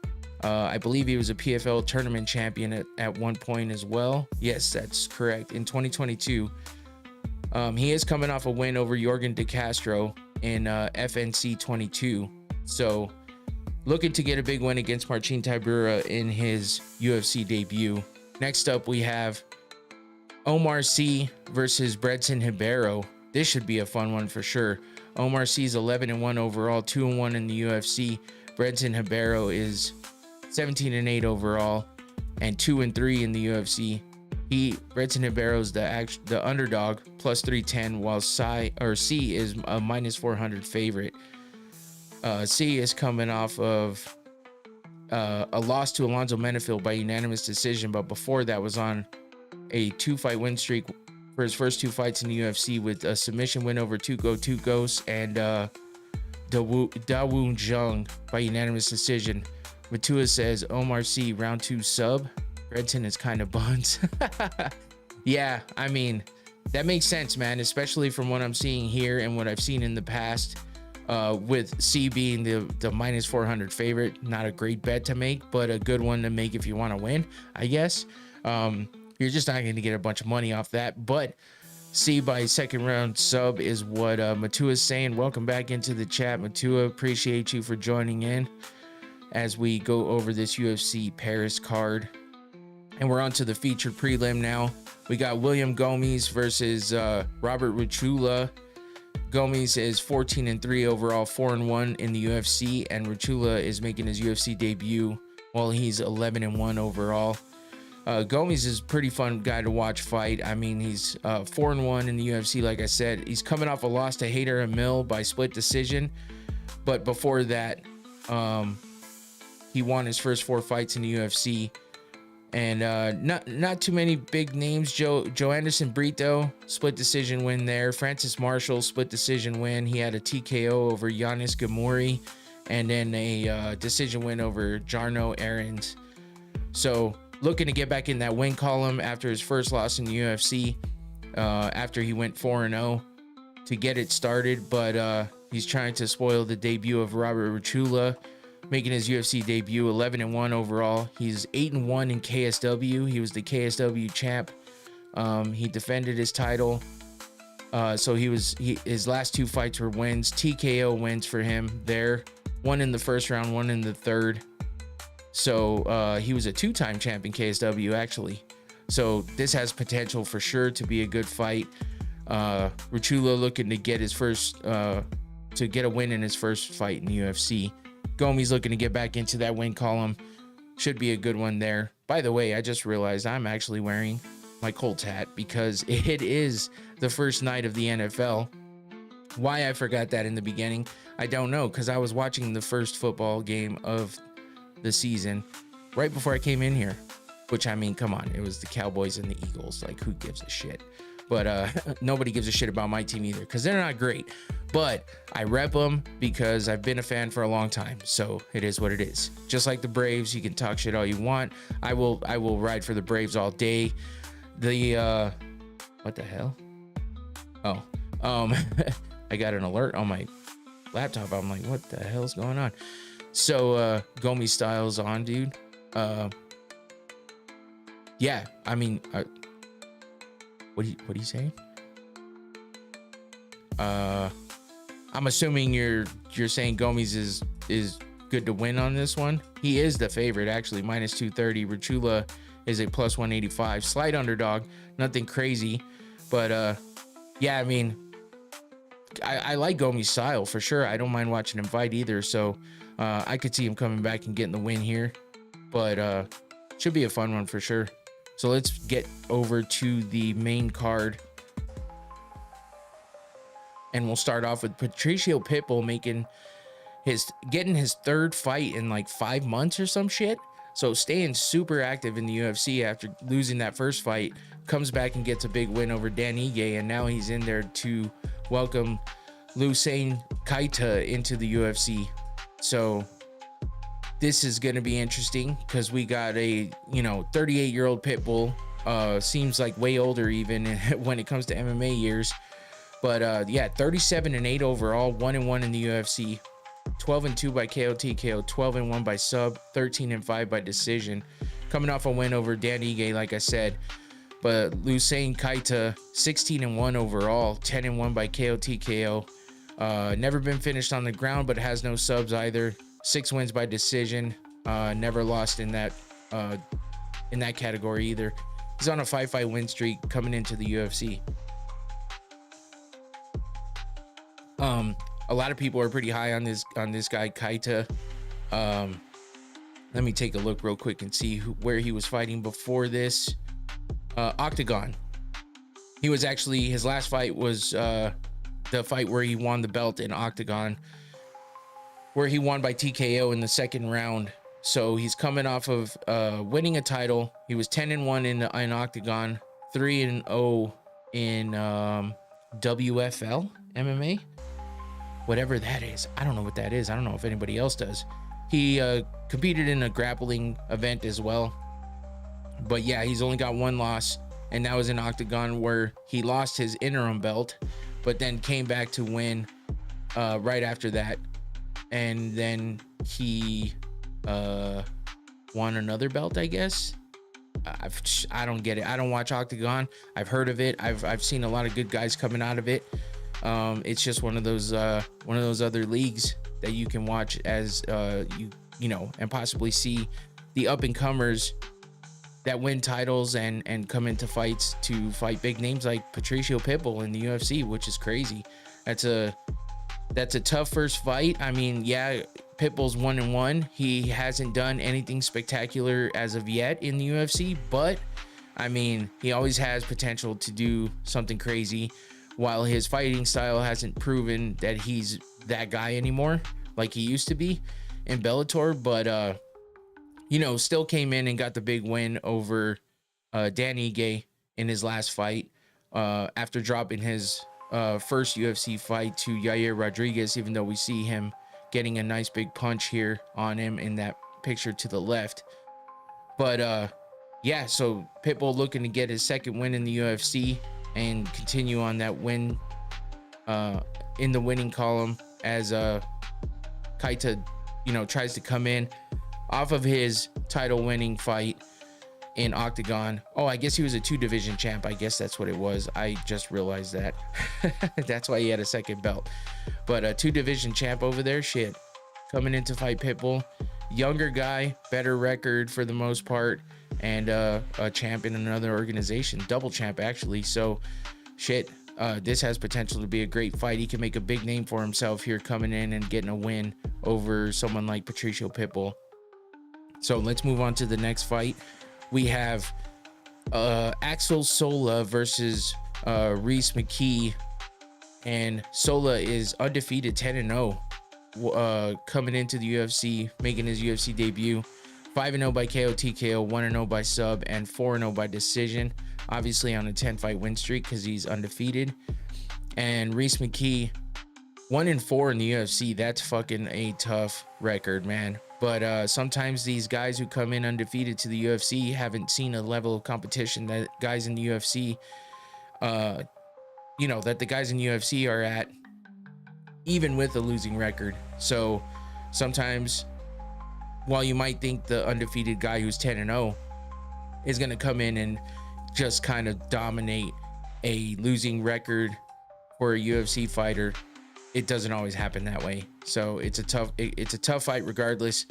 I believe he was a PFL tournament champion at one point as well. Yes, that's correct. In 2022, he is coming off a win over Jorgen De Castro in FNC 22. So looking to get a big win against Marcin Tybura in his UFC debut. Next up, we have Omar Sy versus Bredson Ribeiro. This should be a fun one for sure. Omar Sy's 11-1 overall, 2-1 in the UFC. Bredson Ribeiro is 17-8 overall and 2-3 in the UFC. Bredson Ribeiro is the underdog, plus 310, while Sy is a minus 400 favorite. Sy is coming off of a loss to Alonzo Menefield by unanimous decision, but before that was on a 2-fight win streak for his first 2 fights in the UFC with a submission win over Tuco Tucos and Dawoon Jung by unanimous decision. Matua says Omar Sy round 2 sub. Bredson is kind of buns. Yeah, I mean, that makes sense, man, especially from what I'm seeing here and what I've seen in the past. With Sy being the minus 400 favorite, not a great bet to make, but a good one to make if you want to win, I guess. You're just not going to get a bunch of money off that, but Sy by second round sub is what Matua is saying. Welcome back into the chat, Matua. Appreciate you for joining in as we go over this UFC Paris card. And we're on to the featured prelim now. We got William Gomes versus Robert Ruchula. Gomes is 14-3 overall, 4-1 in the UFC, and Ruchula is making his UFC debut while he's 11-1 overall. Gomes is a pretty fun guy to watch fight. I mean, he's 4-1 in the UFC, like I said. He's coming off a loss to Hader Emil by split decision, but before that, he won his first 4 fights in the UFC. And not too many big names. Joe Anderson Brito, split decision win there. Francis Marshall, split decision win. He had a TKO over Giannis Gamuri, and then a decision win over Jarno Aarons. So looking to get back in that win column after his first loss in the UFC, after he went 4-0 to get it started. But he's trying to spoil the debut of Robert Ruchula, making his UFC debut, 11-1 overall. He's 8-1 in KSW. He was the KSW champ. He defended his title. So his last 2 fights were wins, TKO wins for him there. 1 in the first round, 1 in the third. So he was a 2-time champ in KSW actually. So this has potential for sure to be a good fight. Ruchula looking to get his first, to get a win in his first fight in the UFC. Gomes looking to get back into that win column. Should be a good one there. By the way, I just realized I'm actually wearing my Colts hat because it is the first night of the NFL. Why I forgot that in the beginning, I don't know, because I was watching the first football game of the season right before I came in here. Which, I mean, come on, it was the Cowboys and the Eagles. Like, who gives a shit? But nobody gives a shit about my team either, because they're not great. But I rep them because I've been a fan for a long time. So it is what it is. Just like the Braves, you can talk shit all you want. I will ride for the Braves all day. The what the hell? Oh, I got an alert on my laptop. I'm like, what the hell's going on? So Gomes Styles on, dude. Yeah, I mean, what are you saying? I'm assuming you're saying Gomes is good to win on this one. He is the favorite, actually, minus 230. Ruchula is a plus 185. Slight underdog, nothing crazy, but yeah, I mean, I like Gomes' style for sure. I don't mind watching him fight either, so I could see him coming back and getting the win here, but should be a fun one for sure. So let's get over to the main card. And we'll start off with Patricio Pitbull getting his 3rd fight in like 5 months or some shit. So staying super active in the UFC after losing that first fight, comes back and gets a big win over Dan Ige, and now he's in there to welcome Hussein Kaita into the UFC. So this is going to be interesting because we got a 38-year-old pit bull, seems like way older even when it comes to MMA years, but yeah, 37-8 overall, 1-1 in the UFC, 12-2 by KO TKO, 12-1 by sub, 13-5 by decision, coming off a win over Dan Ige, like I said. But Hussein Kaita, 16-1 overall, 10-1 by KO TKO. Never been finished on the ground, but has no subs either. 6 wins by decision. Never lost in that category either. He's on a 5-fight win streak coming into the UFC. A lot of people are pretty high on this guy Kaita. Let me take a look real quick and see where he was fighting before this. Octagon. He was actually, his last fight was the fight where he won the belt in Octagon, where he won by TKO in the second round. So he's coming off of winning a title. He was 10-1 in Octagon, 3-0 in WFL MMA, whatever that is. I don't know what that is. I don't know if anybody else does. He competed in a grappling event as well. But yeah, he's only got one loss, and that was in Octagon, where he lost his interim belt, but then came back to win right after that. And then he won another belt, I guess. I don't get it. I don't watch Octagon. I've heard of it. I've seen a lot of good guys coming out of it. It's just one of those other leagues that you can watch as you know, and possibly see the up and comers that win titles and come into fights to fight big names like Patricio Pitbull in the UFC, which is crazy. That's a tough first fight. I mean, yeah, Pitbull's 1-1. He hasn't done anything spectacular as of yet in the UFC, but I mean, he always has potential to do something crazy, while his fighting style hasn't proven that he's that guy anymore like he used to be in Bellator. But you know, still came in and got the big win over Dan Ige in his last fight, after dropping his first UFC fight to Yair Rodriguez, even though we see him getting a nice big punch here on him in that picture to the left. But yeah, so Pitbull looking to get his second win in the UFC and continue on that win in the winning column, as Kaita, you know, tries to come in off of his title winning fight in Octagon. Oh, I guess he was a 2-division champ. I guess that's what it was. I just realized that. That's why he had a second belt. But a 2-division champ over there, shit. Coming in to fight Pitbull. Younger guy, better record for the most part, and a champ in another organization. Double champ, actually. So, shit. This has potential to be a great fight. He can make a big name for himself here, coming in and getting a win over someone like Patricio Pitbull. So let's move on to the next fight. We have Axel Sola versus Reese McKee, and Sola is undefeated, 10-0, coming into the UFC, making his UFC debut. 5-0 by KO TKO, 1-0 by sub, and 4-0 by decision. Obviously on a 10-fight win streak because he's undefeated. And Reese McKee, 1-4 in the UFC. That's fucking a tough record, man. But sometimes these guys who come in undefeated to the UFC haven't seen a level of competition that guys in the UFC, you know, that the guys in UFC are at, even with a losing record. So sometimes, while you might think the undefeated guy who's 10-0 is going to come in and just kind of dominate a losing record for a UFC fighter, it doesn't always happen that way. So it's a tough fight regardless.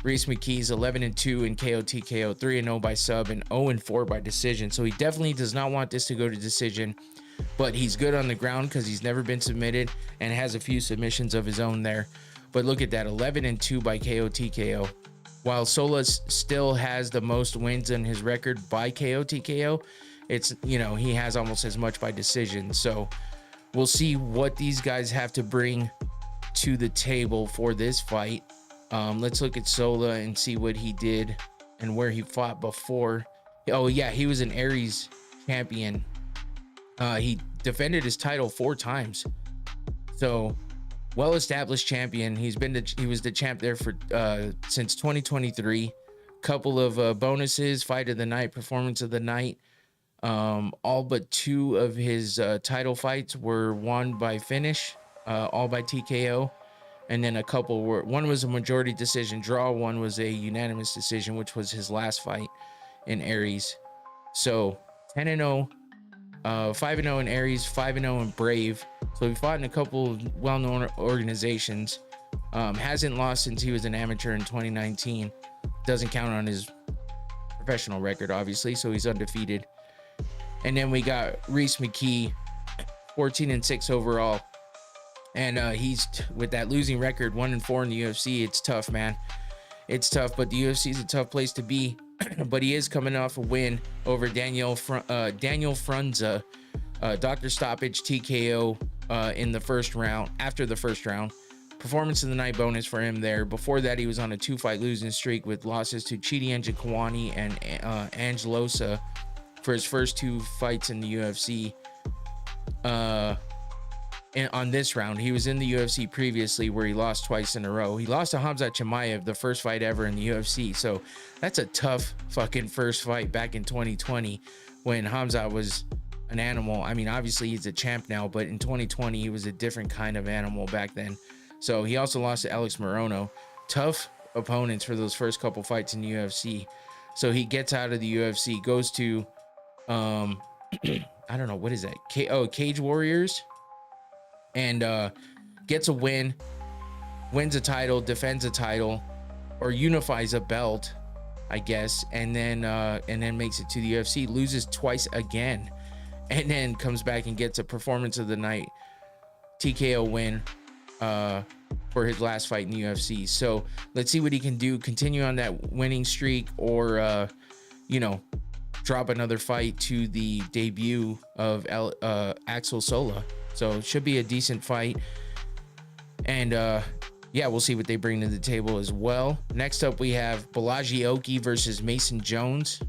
Reese McKee's 11-2 in KO TKO, 3-0 by sub, and 0-4 by decision. So he definitely does not want this to go to decision, but he's good on the ground because he's never been submitted and has a few submissions of his own there. But look at that, 11-2 by KO TKO. While Sola still has the most wins in his record by KO TKO, it's, you know, he has almost as much by decision. So we'll see what these guys have to bring to the table for this fight. Let's look at Sola and see what he did and where he fought before. Oh yeah, he was an Aries champion. He defended his title 4 times. So well-established champion. He was the champ there for since 2023. Couple of bonuses: fight of the night, performance of the night. All but 2 of his title fights were won by finish, all by TKO, and then a couple were, one was a majority decision draw, one was a unanimous decision, which was his last fight in Aries. So 10-0, 5-0 in Aries, 5-0 in Brave. So he fought in a couple of well-known organizations. Hasn't lost since he was an amateur in 2019. Doesn't count on his professional record, obviously, so he's undefeated. And then we got Reese McKee, 14-6 overall. And he's with that losing record, 1-4 in the UFC. It's tough, man. It's tough, but the UFC is a tough place to be. But he is coming off a win over Daniel Frunza, doctor stoppage TKO in the first round. After the first round, performance of the night bonus for him there. Before that, he was on a 2-fight losing streak with losses to Chidi Njokuani and Angelosa for his first 2 fights in the UFC. And on this round, he was in the UFC previously where he lost twice in a row. He lost to Khamzat Chimaev, the first fight ever in the UFC. So that's a tough fucking first fight back in 2020 when Khamzat was an animal. I mean, obviously he's a champ now, but in 2020 he was a different kind of animal back then. So he also lost to Alex Morono. Tough opponents for those first couple fights in the UFC. So he gets out of the UFC, goes to I don't know, what is that? Cage Warriors, and gets a win, wins a title, defends a title, or unifies a belt, I guess, and then makes it to the UFC, loses twice again, and then comes back and gets a performance of the night TKO win for his last fight in the UFC. So let's see what he can do, continue on that winning streak, or drop another fight to the debut of Axel Sola. So it should be a decent fight. And yeah, we'll see what they bring to the table as well. Next up, we have Balaji Oki versus Mason Jones.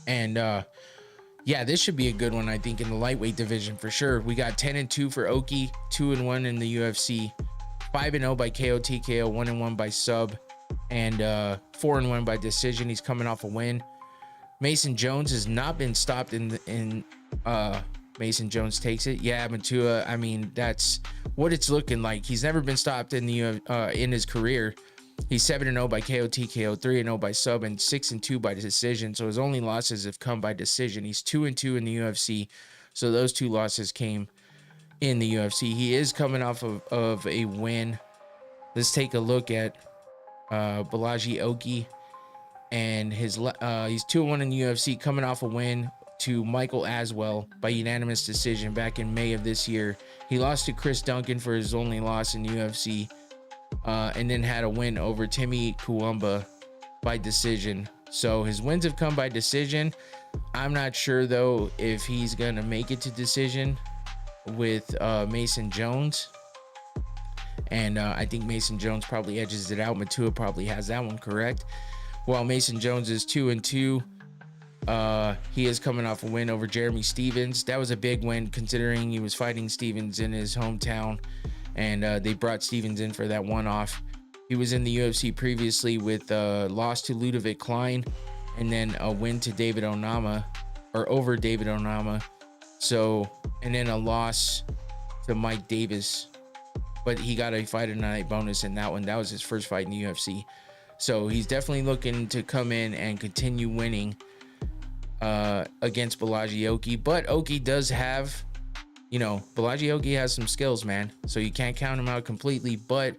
And yeah, this should be a good one, I think, in the lightweight division for sure. We got 10-2 for Oki, 2-1 in the UFC, 5-0 by KO TKO, 1-1 by sub, and 4-1 by decision. He's coming off a win. Mason Jones has not been stopped in Mason Jones takes it. Yeah, Matua, I mean, that's what it's looking like. He's never been stopped in his career. He's 7-0 by KO TKO, 3-0 by sub, and 6-2 by decision. So his only losses have come by decision. He's 2-2 in the UFC. So those 2 losses came in the UFC. He is coming off of a win. Let's take a look at Balaji Oki. And he's 2-1 in the UFC, coming off a win to Michael Aswell by unanimous decision back in May of this year. He lost to Chris Duncan for his only loss in UFC, and then had a win over Timmy Kuumba by decision. So his wins have come by decision. I'm not sure though if he's gonna make it to decision with Mason Jones. And I think Mason Jones probably edges it out. Matua probably has that one correct. While Mason Jones is 2-2, he is coming off a win over Jeremy Stevens. That was a big win considering he was fighting Stevens in his hometown, and they brought Stevens in for that one-off. He was in the UFC previously with loss to Ludovic Klein, and then a win to David Onama, or over David Onama. So, and then a loss to Mike Davis, but he got a fight of the night bonus in that one. That was his first fight in the UFC. So he's definitely looking to come in and continue winning against Balaji Oki. But Oki does have, Balaji Oki has some skills, man. So you can't count him out completely. But,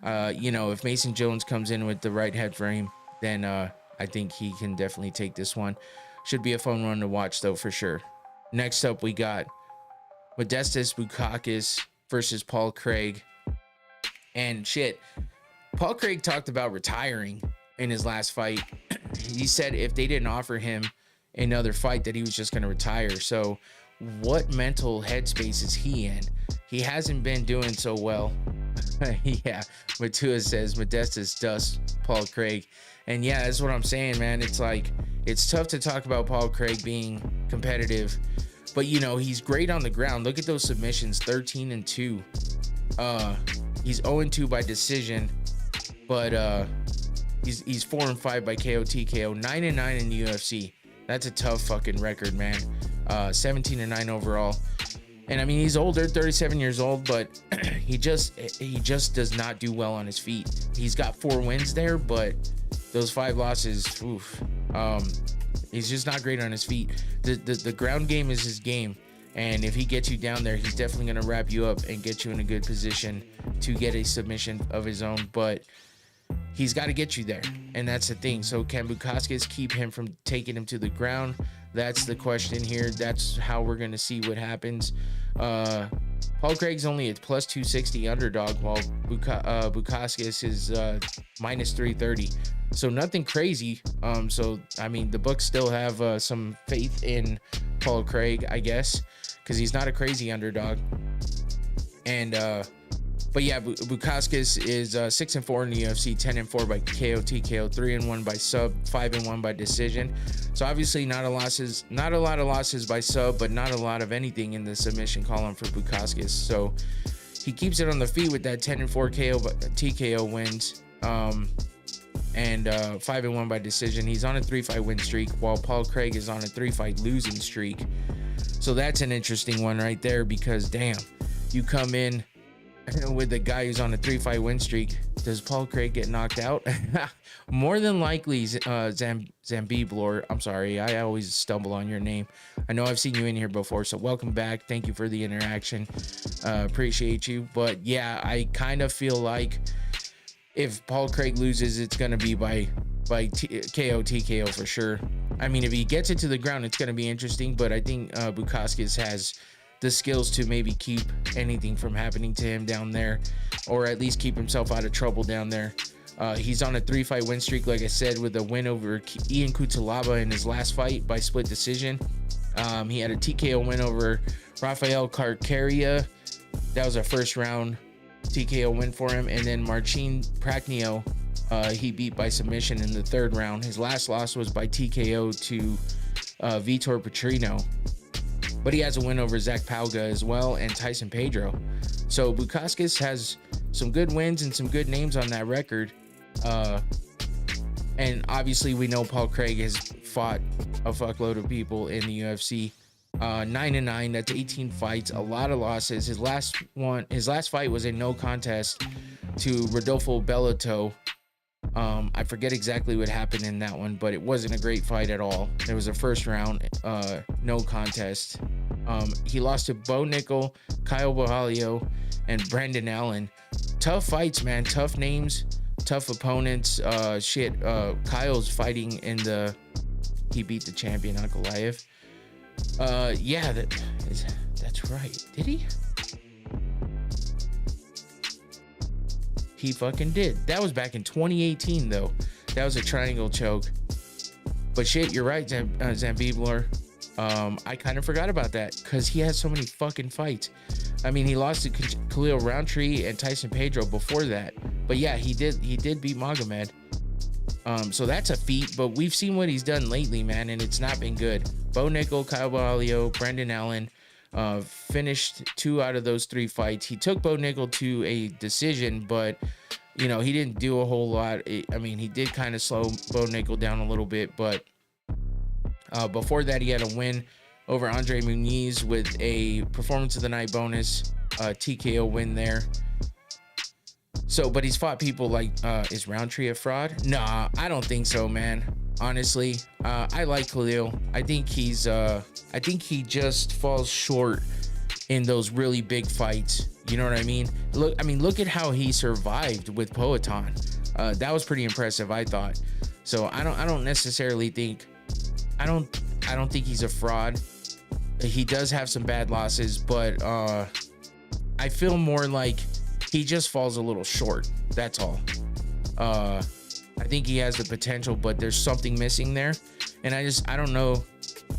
if Mason Jones comes in with the right head frame, then I think he can definitely take this one. Should be a fun one to watch, though, for sure. Next up, we got Modestas Bukauskas versus Paul Craig. And shit, Paul Craig talked about retiring in his last fight. He said if they didn't offer him another fight that he was just going to retire. So what mental headspace is he in? He hasn't been doing so well. Yeah, Matua says Modestas dust Paul Craig. And yeah, that's what I'm saying, man. It's like, it's tough to talk about Paul Craig being competitive, but you know, he's great on the ground. Look at those submissions, 13-2. He's 0-2 by decision, but he's 4-5 by KO TKO, 9-9 in the UFC. That's a tough fucking record, man. 17-9 overall. And I mean, he's older, 37 years old, but he just does not do well on his feet. He's got 4 wins there, but those 5 losses, oof. He's just not great on his feet. The ground game is his game, and if he gets you down there, he's definitely gonna wrap you up and get you in a good position to get a submission of his own. But he's got to get you there, and that's the thing. So can Bukauskas keep him from taking him to the ground? That's the question here. That's how we're gonna see what happens. Paul Craig's only a plus 260 underdog, while Bukauskas is minus 330. So nothing crazy. So I mean, the books still have some faith in Paul Craig, I guess, because he's not a crazy underdog. And but yeah, Bukauskas is 6-4 in the UFC, 10-4 by KO TKO, 3-1 by sub, 5-1 by decision. So obviously not a lot of losses by sub, but not a lot of anything in the submission column for Bukauskas. So he keeps it on the feet with that 10-4 KO TKO wins, and 5-1 by decision. He's on a 3-fight win streak, while Paul Craig is on a 3-fight losing streak. So that's an interesting one right there, because damn, you come in with a guy who's on a 3-fight win streak. Does Paul Craig get knocked out? More than likely, Zambiblor. I'm sorry, I always stumble on your name. I know I've seen you in here before, so welcome back. Thank you for the interaction. Appreciate you. But yeah, I kind of feel like if Paul Craig loses, it's gonna be by KO TKO for sure. I mean, if he gets it to the ground, it's gonna be interesting. But I think Bukauskas has the skills to maybe keep anything from happening to him down there, or at least keep himself out of trouble down there. He's on a 3-fight win streak, like I said, with a win over Ian Cutelaba in his last fight by split decision. He had a TKO win over Rafael Carcaria. That was a first round TKO win for him. And then Marcin Prachnio, he beat by submission in the 3rd round. His last loss was by TKO to Vitor Petrino. But he has a win over Zach Pauga as well, and Tyson Pedro. So Bukauskas has some good wins and some good names on that record. And obviously we know Paul Craig has fought a fuckload of people in the UFC. 9-9, that's 18 fights, a lot of losses. His last fight was a no contest to Rodolfo Bellato. I forget exactly what happened in that one, but it wasn't a great fight at all. It was a first round no contest. He lost to Bo Nickel, Kyle Barralho, and Brendan Allen. Tough fights, man. Tough names, tough opponents. Kyle's fighting in the... He beat the champion, Ankalaev. Yeah, that's right. Did he? He fucking did. That was back in 2018, though. That was a triangle choke. But shit, you're right, Zambiblor. I kind of forgot about that because he has so many fucking fights. I mean, he lost to Khalil Roundtree and Tyson Pedro before that. But yeah, he did beat Magomed. So that's a feat, but we've seen what he's done lately, man, and it's not been good. Bo Nickel, Kyle Barralho, Brendan Allen finished 2 out of those 3 fights. He took Bo Nickel to a decision, but you know, he didn't do a whole lot. I mean, he did kind of slow Bo Nickel down a little bit, but before that, he had a win over Andre Muniz with a performance of the night bonus, TKO win there. So, but he's fought people like, is Roundtree a fraud? Nah, I don't think so, man. Honestly, I like Khalil. I think he just falls short in those really big fights. You know what I mean? Look at how he survived with Poatan. That was pretty impressive, I thought. So I don't necessarily think, I don't think he's a fraud. He does have some bad losses, but I feel more like he just falls a little short. That's all. I think he has the potential, but there's something missing there. And I don't know.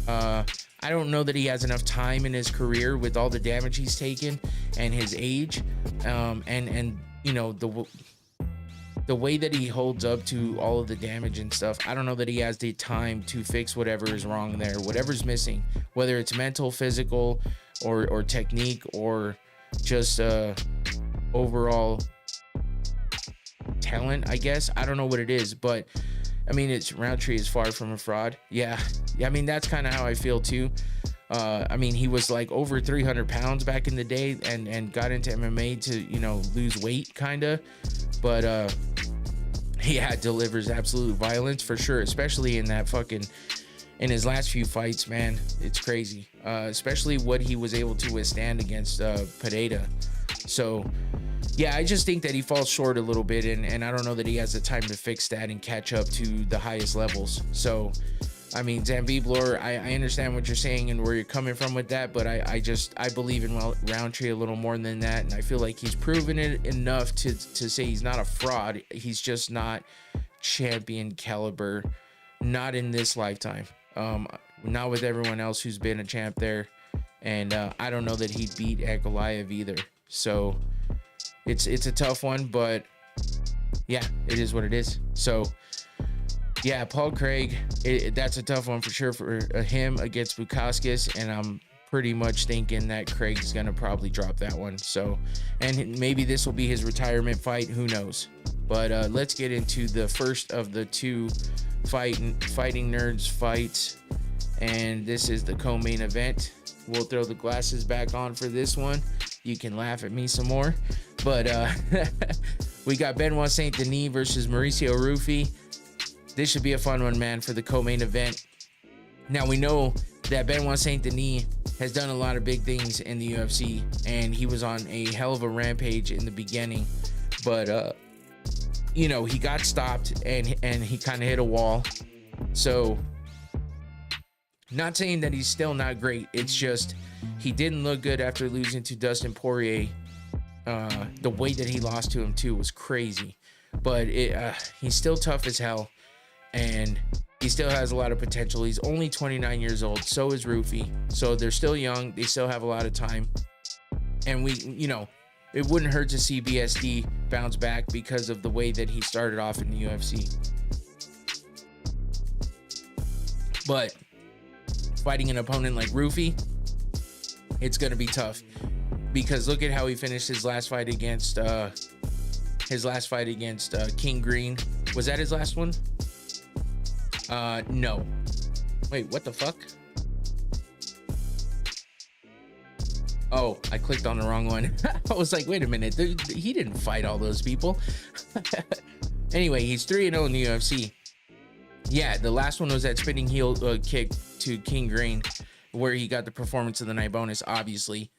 I don't know that he has enough time in his career with all the damage he's taken and his age. And you know, the the way that he holds up to all of the damage and stuff, I don't know that he has the time to fix whatever is wrong there, whatever's missing, whether it's mental, physical, or technique, or just overall talent, I guess. I don't know what it is, but I mean, it's Roundtree is far from a fraud. Yeah, I mean, that's kind of how I feel too. I mean, he was like over 300 pounds back in the day and got into MMA to, you know, lose weight kind of, but yeah, delivers absolute violence for sure, especially in that fucking, in his last few fights, man. It's crazy, especially what he was able to withstand against Pereira. So yeah, I just think that he falls short a little bit, and I don't know that he has the time to fix that and catch up to the highest levels. So I mean, Zambibler, I understand what you're saying and where you're coming from with that, but I believe in Roundtree a little more than that, and I feel like he's proven it enough to say he's not a fraud. He's just not champion caliber, not in this lifetime, not with everyone else who's been a champ there, and I don't know that he'd beat Ankalaev either. So it's a tough one, but yeah, it is what it is. So yeah, Paul Craig, that's a tough one for sure for him against Bukauskas, and I'm pretty much thinking that Craig's gonna probably drop that one. So, and maybe this will be his retirement fight, who knows. But let's get into the first of the two fighting nerds fights, and this is the co-main event. We'll throw the glasses back on for this one. You can laugh at me some more, but we got Benoit Saint-Denis versus Mauricio Ruffy. This should be a fun one, man, for the co-main event. Now, we know that Benoit Saint-Denis has done a lot of big things in the UFC, and he was on a hell of a rampage in the beginning, but you know, he got stopped and he kind of hit a wall. So not saying that he's still not great, it's just he didn't look good after losing to Dustin Poirier. The way that he lost to him too was crazy, but he's still tough as hell, and he still has a lot of potential. He's only 29 years old. So is Ruffy. So they're still young. They still have a lot of time. And we, you know, it wouldn't hurt to see BSD bounce back because of the way that he started off in the UFC. But fighting an opponent like Ruffy, it's going to be tough, because look at how he finished his last fight against King Green. Was that his last one? No. Wait, what the fuck? Oh, I clicked on the wrong one. I was like, wait a minute, he didn't fight all those people. Anyway, he's 3-0 in the UFC. Yeah, the last one was that spinning heel kick to King Green, where he got the performance of the night bonus, obviously.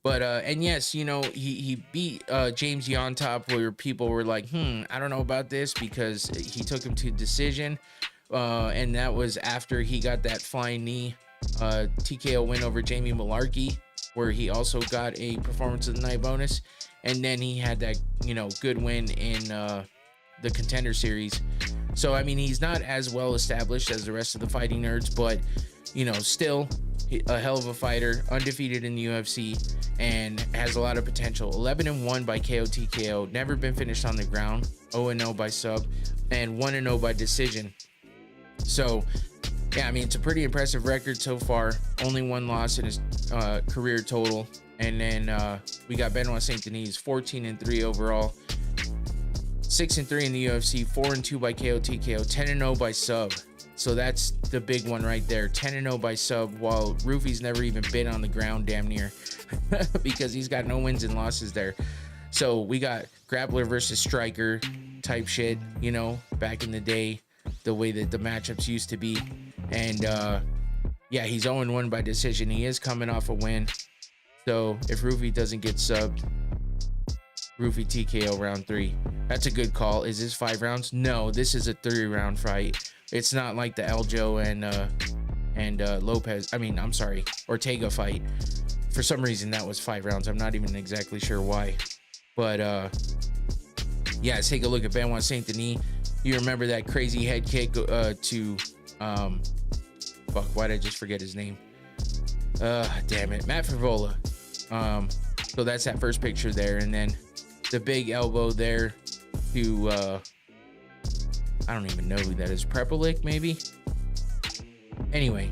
But and yes, you know, he beat James Yontop, where people were like, I don't know about this, because he took him to decision. And that was after he got that flying knee TKO win over Jamie Malarkey, where he also got a performance of the night bonus. And then he had that, you know, good win in the Contender series. So I mean, he's not as well established as the rest of the fighting nerds, but you know, still a hell of a fighter, undefeated in the UFC, and has a lot of potential. 11-1 by KO TKO, never been finished on the ground. 0-0 by sub, and 1-0 by decision. So yeah, I mean, it's a pretty impressive record so far. Only one loss in his career total. And then we got Benoit Saint-Denis, 14-3 overall, 6-3 in the UFC, 4-2 by KO TKO, 10-0 by sub. So that's the big one right there, 10-0 by sub, while Ruffy's never even been on the ground damn near because he's got no wins and losses there. So we got grappler versus striker type shit, you know, back in the day, the way that the matchups used to be. And yeah, he's 0-1 by decision. He is coming off a win. So if Ruffy doesn't get subbed, Ruffy TKO round 3. That's a good call. Is this 5 rounds? No, this is a 3-round fight. It's not like the Aljo and Lopez. I mean, I'm sorry, Ortega fight. For some reason, that was 5 rounds. I'm not even exactly sure why. But yeah, let's take a look at Benoit Saint-Denis. You remember that crazy head kick to fuck, why did I just forget his name? Damn it, Matt Frivola. So that's that first picture there, and then the big elbow there to I don't even know who that is. Prepelic, maybe. Anyway,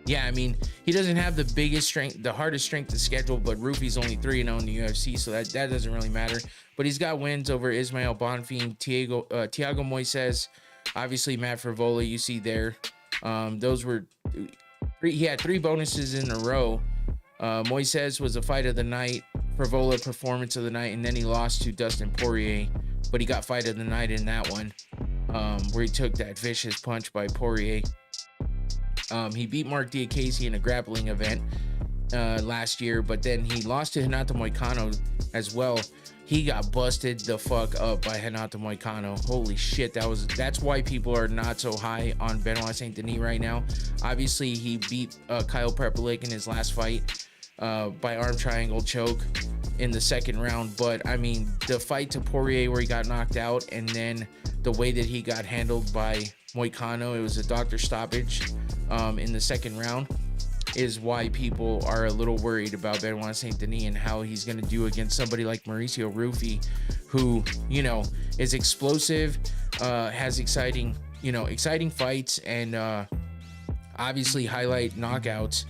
yeah, I mean, he doesn't have the biggest strength, the hardest strength to schedule, but Ruffy's only 3-0 in the UFC, so that doesn't really matter. But he's got wins over Ismael Bonfim, Thiago Moises, obviously Matt Frivola, you see there. Those were he had 3 bonuses in a row. Moises was a fight of the night, Frivola performance of the night, and then he lost to Dustin Poirier, but he got fight of the night in that one, where he took that vicious punch by Poirier. He beat Mark Diakese in a grappling event last year, but then he lost to Renato Moicano as well. He got busted the fuck up by Renato Moicano. Holy shit, that's why people are not so high on Benoit Saint-Denis right now. Obviously, he beat Kyle Prepelic in his last fight by arm triangle choke in the second round, but I mean, the fight to Poirier where he got knocked out, and then the way that he got handled by Moicano, it was a doctor stoppage in the second round, is why people are a little worried about Benoit Saint-Denis and how he's going to do against somebody like Mauricio Ruffy, who, you know, is explosive, has exciting fights, and obviously highlight knockouts.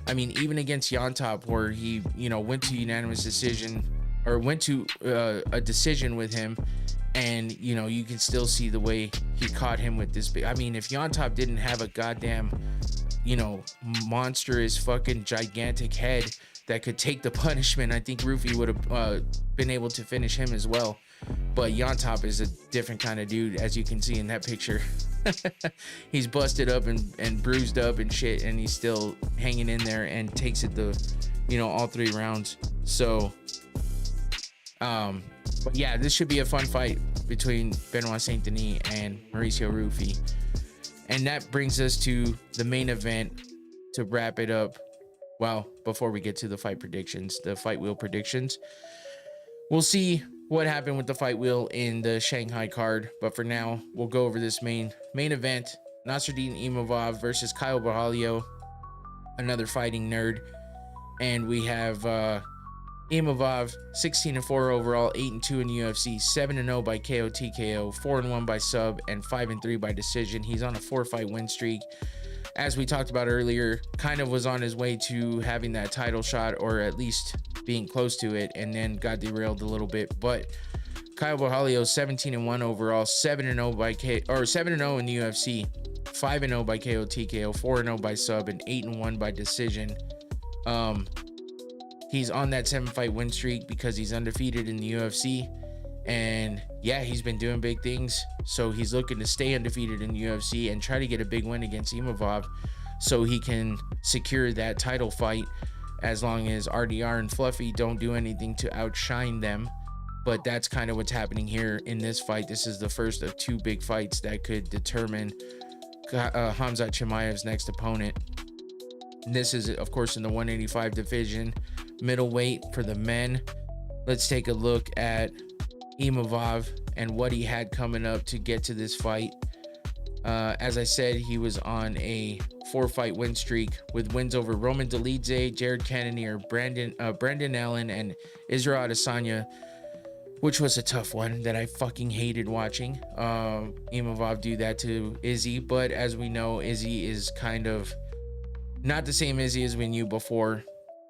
I mean, even against Yontop, where he, you know, went to unanimous decision, or went to a decision with him, and, you know, you can still see the way he caught him with this. I mean, if Yontop didn't have a goddamn, you know, monstrous fucking gigantic head that could take the punishment, I think Ruffy would have been able to finish him as well. But Yontop is a different kind of dude, as you can see in that picture. He's busted up and bruised up and shit, and he's still hanging in there and takes it all 3 rounds. So but yeah, this should be a fun fight between Benoit Saint-Denis and Mauricio Ruffy. And that brings us to the main event to wrap it up. Well, before we get to the fight predictions, the fight wheel predictions, we'll see what happened with the fight wheel in the Shanghai card. But for now, we'll go over this main event. Nasruddin Imavov versus Kyle Barralho, another fighting nerd. And we have Imavov, 16-4 overall, 8-2 in the UFC, 7-0 by KO TKO, 4-1 by sub, and 5-3 by decision. He's on a 4-fight win streak. As we talked about earlier, kind of was on his way to having that title shot, or at least being close to it, and then got derailed a little bit. But Kyle Barralho, 17-1 overall, 7-0 by 7-0 in the UFC, 5-0 by KO TKO, 4-0 by sub, and 8-1 by decision. He's on that 7-fight win streak because he's undefeated in the UFC. And yeah, he's been doing big things. So he's looking to stay undefeated in the UFC and try to get a big win against Imavov so he can secure that title fight, as long as RDR and Fluffy don't do anything to outshine them. But that's kind of what's happening here in this fight. This is the first of 2 big fights that could determine Khamzat Chimaev's next opponent. And this is, of course, in the 185 division, middleweight for the men. Let's take a look at Imavov and what he had coming up to get to this fight. As I said, he was on a 4-fight win streak with wins over Roman Dolidze, Jared Cannonier, Brendan Allen, and Israel Adesanya, which was a tough one that I fucking hated watching. Imavov do that to Izzy, but as we know, Izzy is kind of not the same Izzy as we knew before.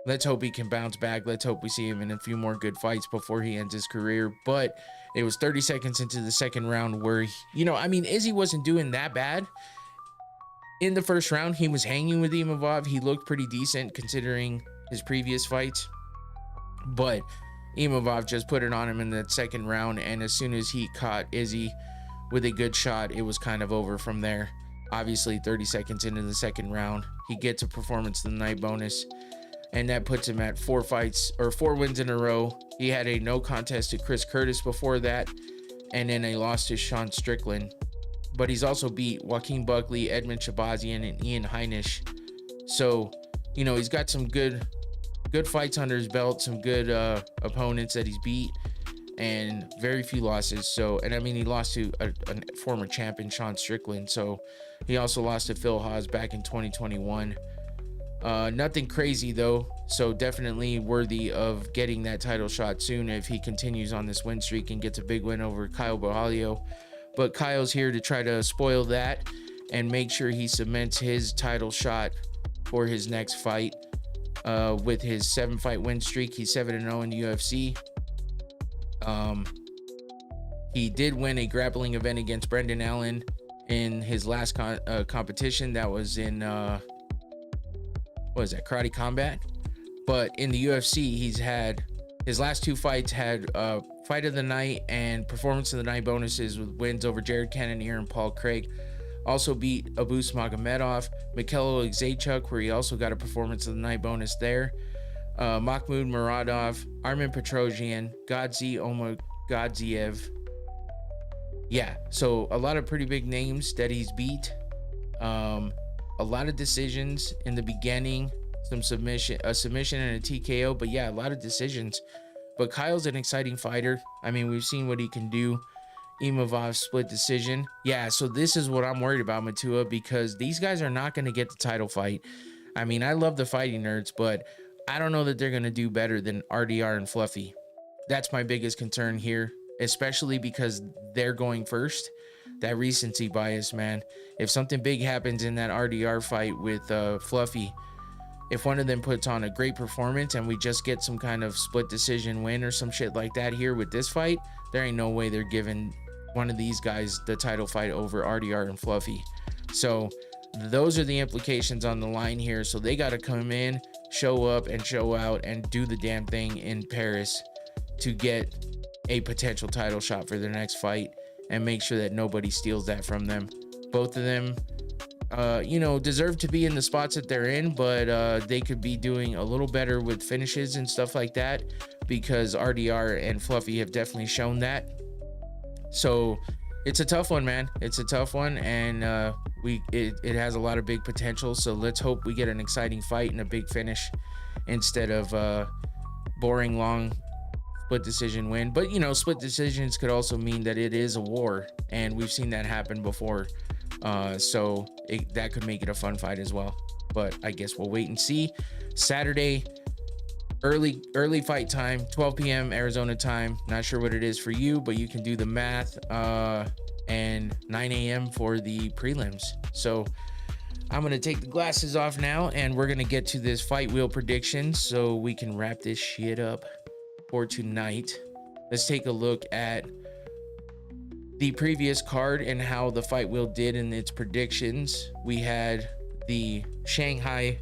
Let's hope he can bounce back. Let's hope we see him in a few more good fights before he ends his career. But it was 30 seconds into the second round where, Izzy wasn't doing that bad. In the first round, he was hanging with Imavov. He looked pretty decent considering his previous fights. But Imavov just put it on him in that second round. And as soon as he caught Izzy with a good shot, it was kind of over from there. Obviously, 30 seconds into the second round, he gets a performance of the night bonus. And that puts him at 4 wins in a row. He had a no contest to Chris Curtis before that, and then a loss to Sean Strickland. But he's also beat Joaquin Buckley, Edmund Shabazian, and Ian Heinisch. So, he's got some good fights under his belt, some good opponents that he's beat, and very few losses. So, he lost to a former champion, Sean Strickland. So he also lost to Phil Haas back in 2021. Nothing crazy though, so definitely worthy of getting that title shot soon if he continues on this win streak and gets a big win over Kyle Barralho. but Kyle's here to try to spoil that and make sure he cements his title shot for his next fight. With his 7-fight win streak, he's 7-0 in the UFC. He did win a grappling event against Brendan Allen in his last competition. That was in what was that, Karate Combat? But in the UFC, he's had his last 2 fights had fight of the night and performance of the night bonuses with wins over Jared Cannonier and Paul Craig. Also beat Abus Magomedov, Mikhailo Zaitchuk, where he also got a performance of the night bonus there. Mahmoud Muradov, Armin Petrosian, Godzi Omogodziev. Yeah, so a lot of pretty big names that he's beat. A lot of decisions in the beginning, a submission and a TKO, but yeah, a lot of decisions. But Kyle's an exciting fighter. I mean, we've seen what he can do. Imavov split decision. Yeah, so this is what I'm worried about, Matua, because these guys are not going to get the title fight. I mean, I love the fighting nerds, but I don't know that they're going to do better than RDR and Fluffy. That's my biggest concern here, especially because they're going first. That recency bias, man. If something big happens in that RDR fight with Fluffy, if one of them puts on a great performance and we just get some kind of split decision win or some shit like that here with this fight, there ain't no way they're giving one of these guys the title fight over RDR and Fluffy. So those are the implications on the line here. So they got to come in, show up and show out and do the damn thing in Paris to get a potential title shot for their next fight and make sure that nobody steals that from them. Both of them deserve to be in the spots that they're in, but they could be doing a little better with finishes and stuff like that, because RDR and Fluffy have definitely shown that. So it's a tough one, man. It's a tough one, and it has a lot of big potential. So let's hope we get an exciting fight and a big finish instead of boring long split decision win. But split decisions could also mean that it is a war, and we've seen that happen before. So that could make it a fun fight as well. But I guess we'll wait and see. Saturday, early fight time, 12 p.m. Arizona time. Not sure what it is for you, but you can do the math. And 9 a.m. for the prelims. So I'm gonna take the glasses off now, and we're gonna get to this fight wheel prediction so we can wrap this shit up for tonight. Let's take a look at the previous card and how the fight wheel did in its predictions. We had the Shanghai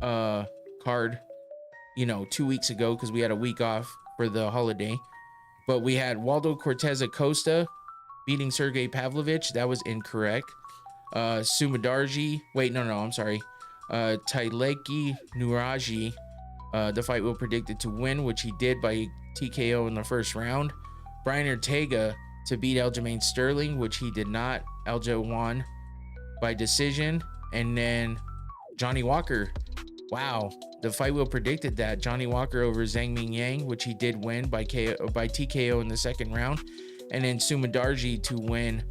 card 2 weeks ago because we had a week off for the holiday, but we had Waldo Cortez Acosta beating Sergey Pavlovich. That was incorrect. Sumadarji, Taileki Nuraji, the fight wheel predicted to win, which he did by TKO in the first round. Brian Ortega to beat Aljamain Sterling, which he did not. Aljo won by decision. And then Johnny Walker, wow, the fight wheel predicted that Johnny Walker over Zhang Ming Yang, which he did win by TKO in the second round. And then Sumadarji to win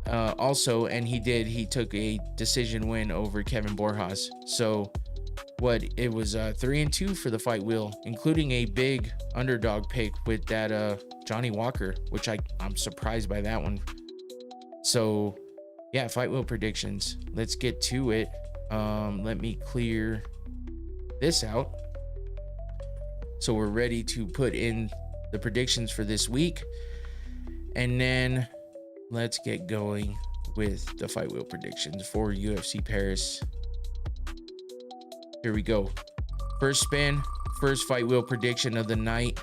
also, and he took a decision win over Kevin Borjas. So it was 3-2 for the fight wheel, including a big underdog pick with that Johnny Walker, which I'm surprised by that one. So yeah, fight wheel predictions. Let's get to it. Let me clear this out so we're ready to put in the predictions for this week, and then let's get going with the fight wheel predictions for UFC Paris. Here we go. First spin, first fight wheel prediction of the night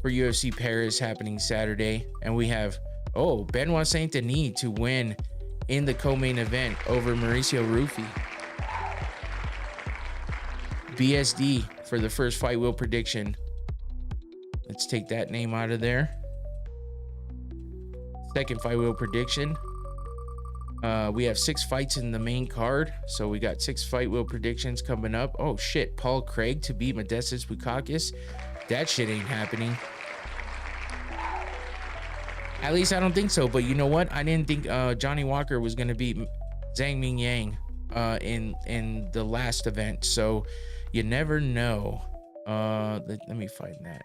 for UFC Paris happening Saturday. And we have, Benoit Saint-Denis to win in the co-main event over Mauricio Ruffy. BSD for the first fight wheel prediction. Let's take that name out of there. Second fight wheel prediction. We have 6 fights in the main card, so we got 6 fight wheel predictions coming up. Oh shit, Paul Craig to beat Modestas Bukauskas. That shit ain't happening. At least I don't think so, but you know what? I didn't think Johnny Walker was going to beat Zhang Ming Yang in the last event, so you never know. Let me find that.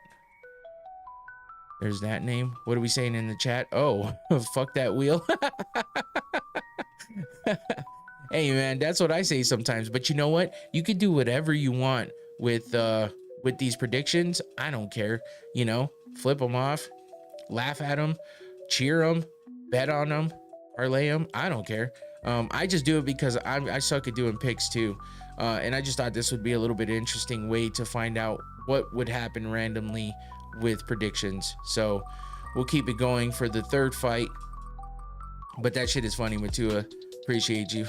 There's that name. What are we saying in the chat? Oh, fuck that wheel. Hey man, that's what I say sometimes. But you know what? You could do whatever you want with these predictions. I don't care. You know, flip them off, laugh at them, cheer them, bet on them, parlay them. I don't care. I just do it because I suck at doing picks too. And I just thought this would be a little bit interesting way to find out what would happen randomly with predictions. So we'll keep it going for the third fight. But that shit is funny, Matua. Appreciate you.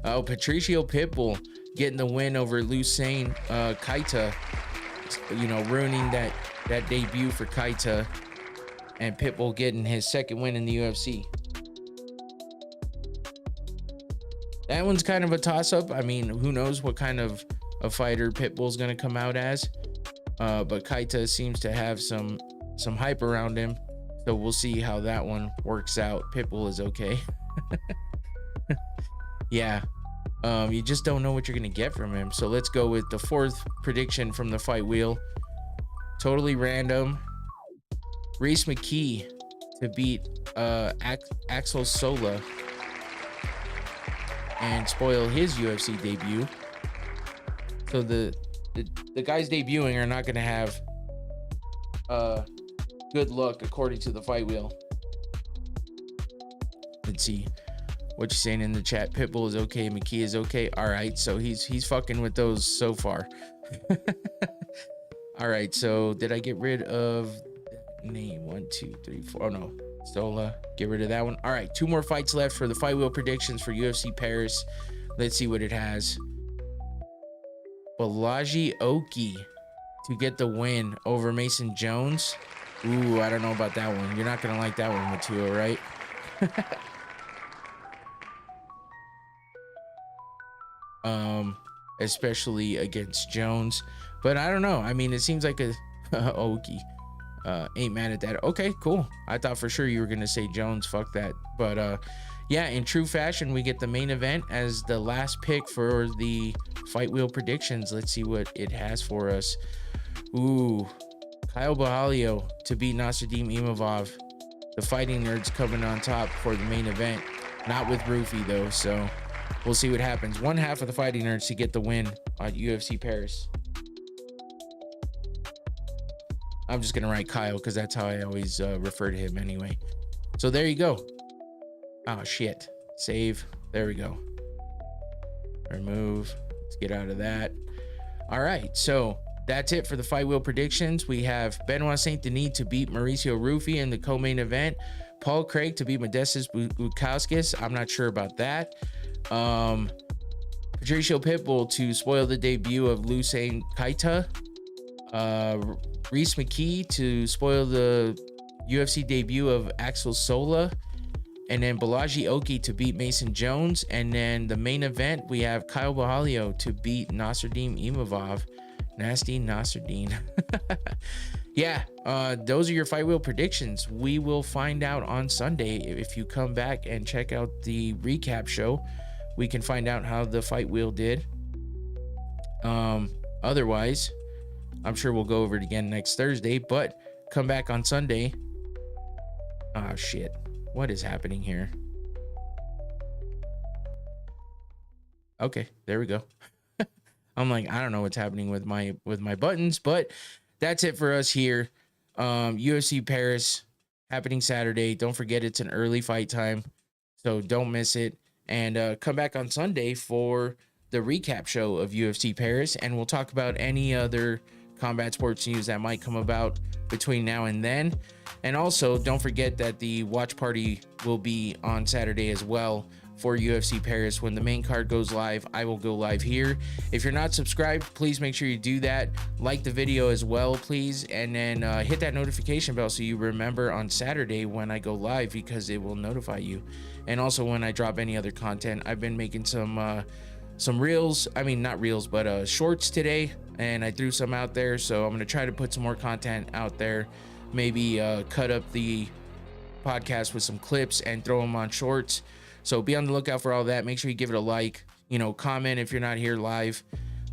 Oh, Patricio Pitbull getting the win over Lucane Kaita. You know, ruining that debut for Kaita, and Pitbull getting his second win in the UFC. That one's kind of a toss-up. I mean, who knows what kind of a fighter Pitbull's gonna come out as. But Kaita seems to have some hype around him. So we'll see how that one works out. Pitbull is okay. Yeah. You just don't know what you're gonna get from him. So let's go with the fourth prediction from the fight wheel. Totally random. Reese McKee to beat Axel Sola and spoil his UFC debut. So the guys debuting are not gonna have good luck according to the fight wheel. Let's see what you're saying in the chat. Pitbull is okay, McKee is okay. All right, so he's fucking with those so far. All right, so did I get rid of that name? 1, 2, 3, 4. Oh no, Sola, get rid of that one. All right, 2 more fights left for the fight wheel predictions for UFC Paris. Let's see what it has. Balaji Oki to get the win over Mason Jones. Ooh, I don't know about that one. You're not gonna like that one, Matua, right? Especially against Jones, but I don't know. I mean, it seems like a Oki ain't mad at that. Okay, cool. I thought for sure you were gonna say Jones. Fuck that. But yeah, in true fashion, we get the main event as the last pick for the fight wheel predictions. Let's see what it has for us. Ooh, Kyle Barralho to beat Nasruddin Imavov. The Fighting Nerds coming on top for the main event. Not with Ruffy though, so we'll see what happens. One half of the Fighting Nerds to get the win on UFC Paris. I'm just gonna write Kyle because that's how I always refer to him anyway. So there you go. Oh shit. Save. There we go. Remove. Let's get out of that. All right. So that's it for the fight wheel predictions. We have Benoit Saint-Denis to beat Mauricio Ruffy in the co-main event. Paul Craig to beat Modestas Bukauskas. I'm not sure about that. Patricio Pitbull to spoil the debut of Lucane Kaita. Reese McKee to spoil the UFC debut of Axel Sola. And then Balaji Oki to beat Mason Jones. And then the main event, we have Kyle Barralho to beat Nasruddin Imavov. Nasty Nasruddin. Yeah, those are your fight wheel predictions. We will find out on Sunday. If you come back and check out the recap show, we can find out how the fight wheel did. Otherwise, I'm sure we'll go over it again next Thursday, but come back on Sunday. Oh shit. What is happening here? Okay, there we go. I'm like, I don't know what's happening with my buttons, but that's it for us here. UFC Paris happening Saturday. Don't forget it's an early fight time, so don't miss it. And come back on Sunday for the recap show of UFC Paris, and we'll talk about any other combat sports news that might come about between now and then. And also, don't forget that the watch party will be on Saturday as well for UFC Paris. When the main card goes live, I will go live here. If you're not subscribed, please make sure you do that. Like the video as well, please. And then hit that notification bell so you remember on Saturday when I go live, because it will notify you. And also when I drop any other content. I've been making some reels. I mean, not reels, but shorts today. And I threw some out there. So I'm going to try to put some more content out there. Maybe cut up the podcast with some clips and throw them on shorts. So be on the lookout for all that. Make sure you give it a like, comment if you're not here live.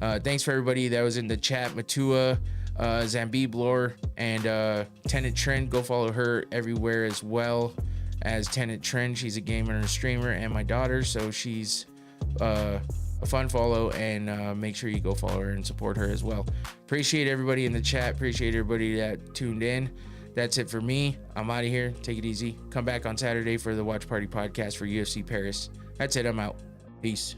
Thanks for everybody that was in the chat. Matua, Zambib Lore and Tenant Trend. Go follow her everywhere as well as Tenant Trend. She's a gamer and a streamer, and my daughter, so she's a fun follow, and make sure you go follow her and support her as well. Appreciate everybody in the chat. Appreciate everybody that tuned in. That's it for me. I'm out of here. Take it easy. Come back on Saturday for the Watch Party podcast for UFC Paris. That's it. I'm out. Peace.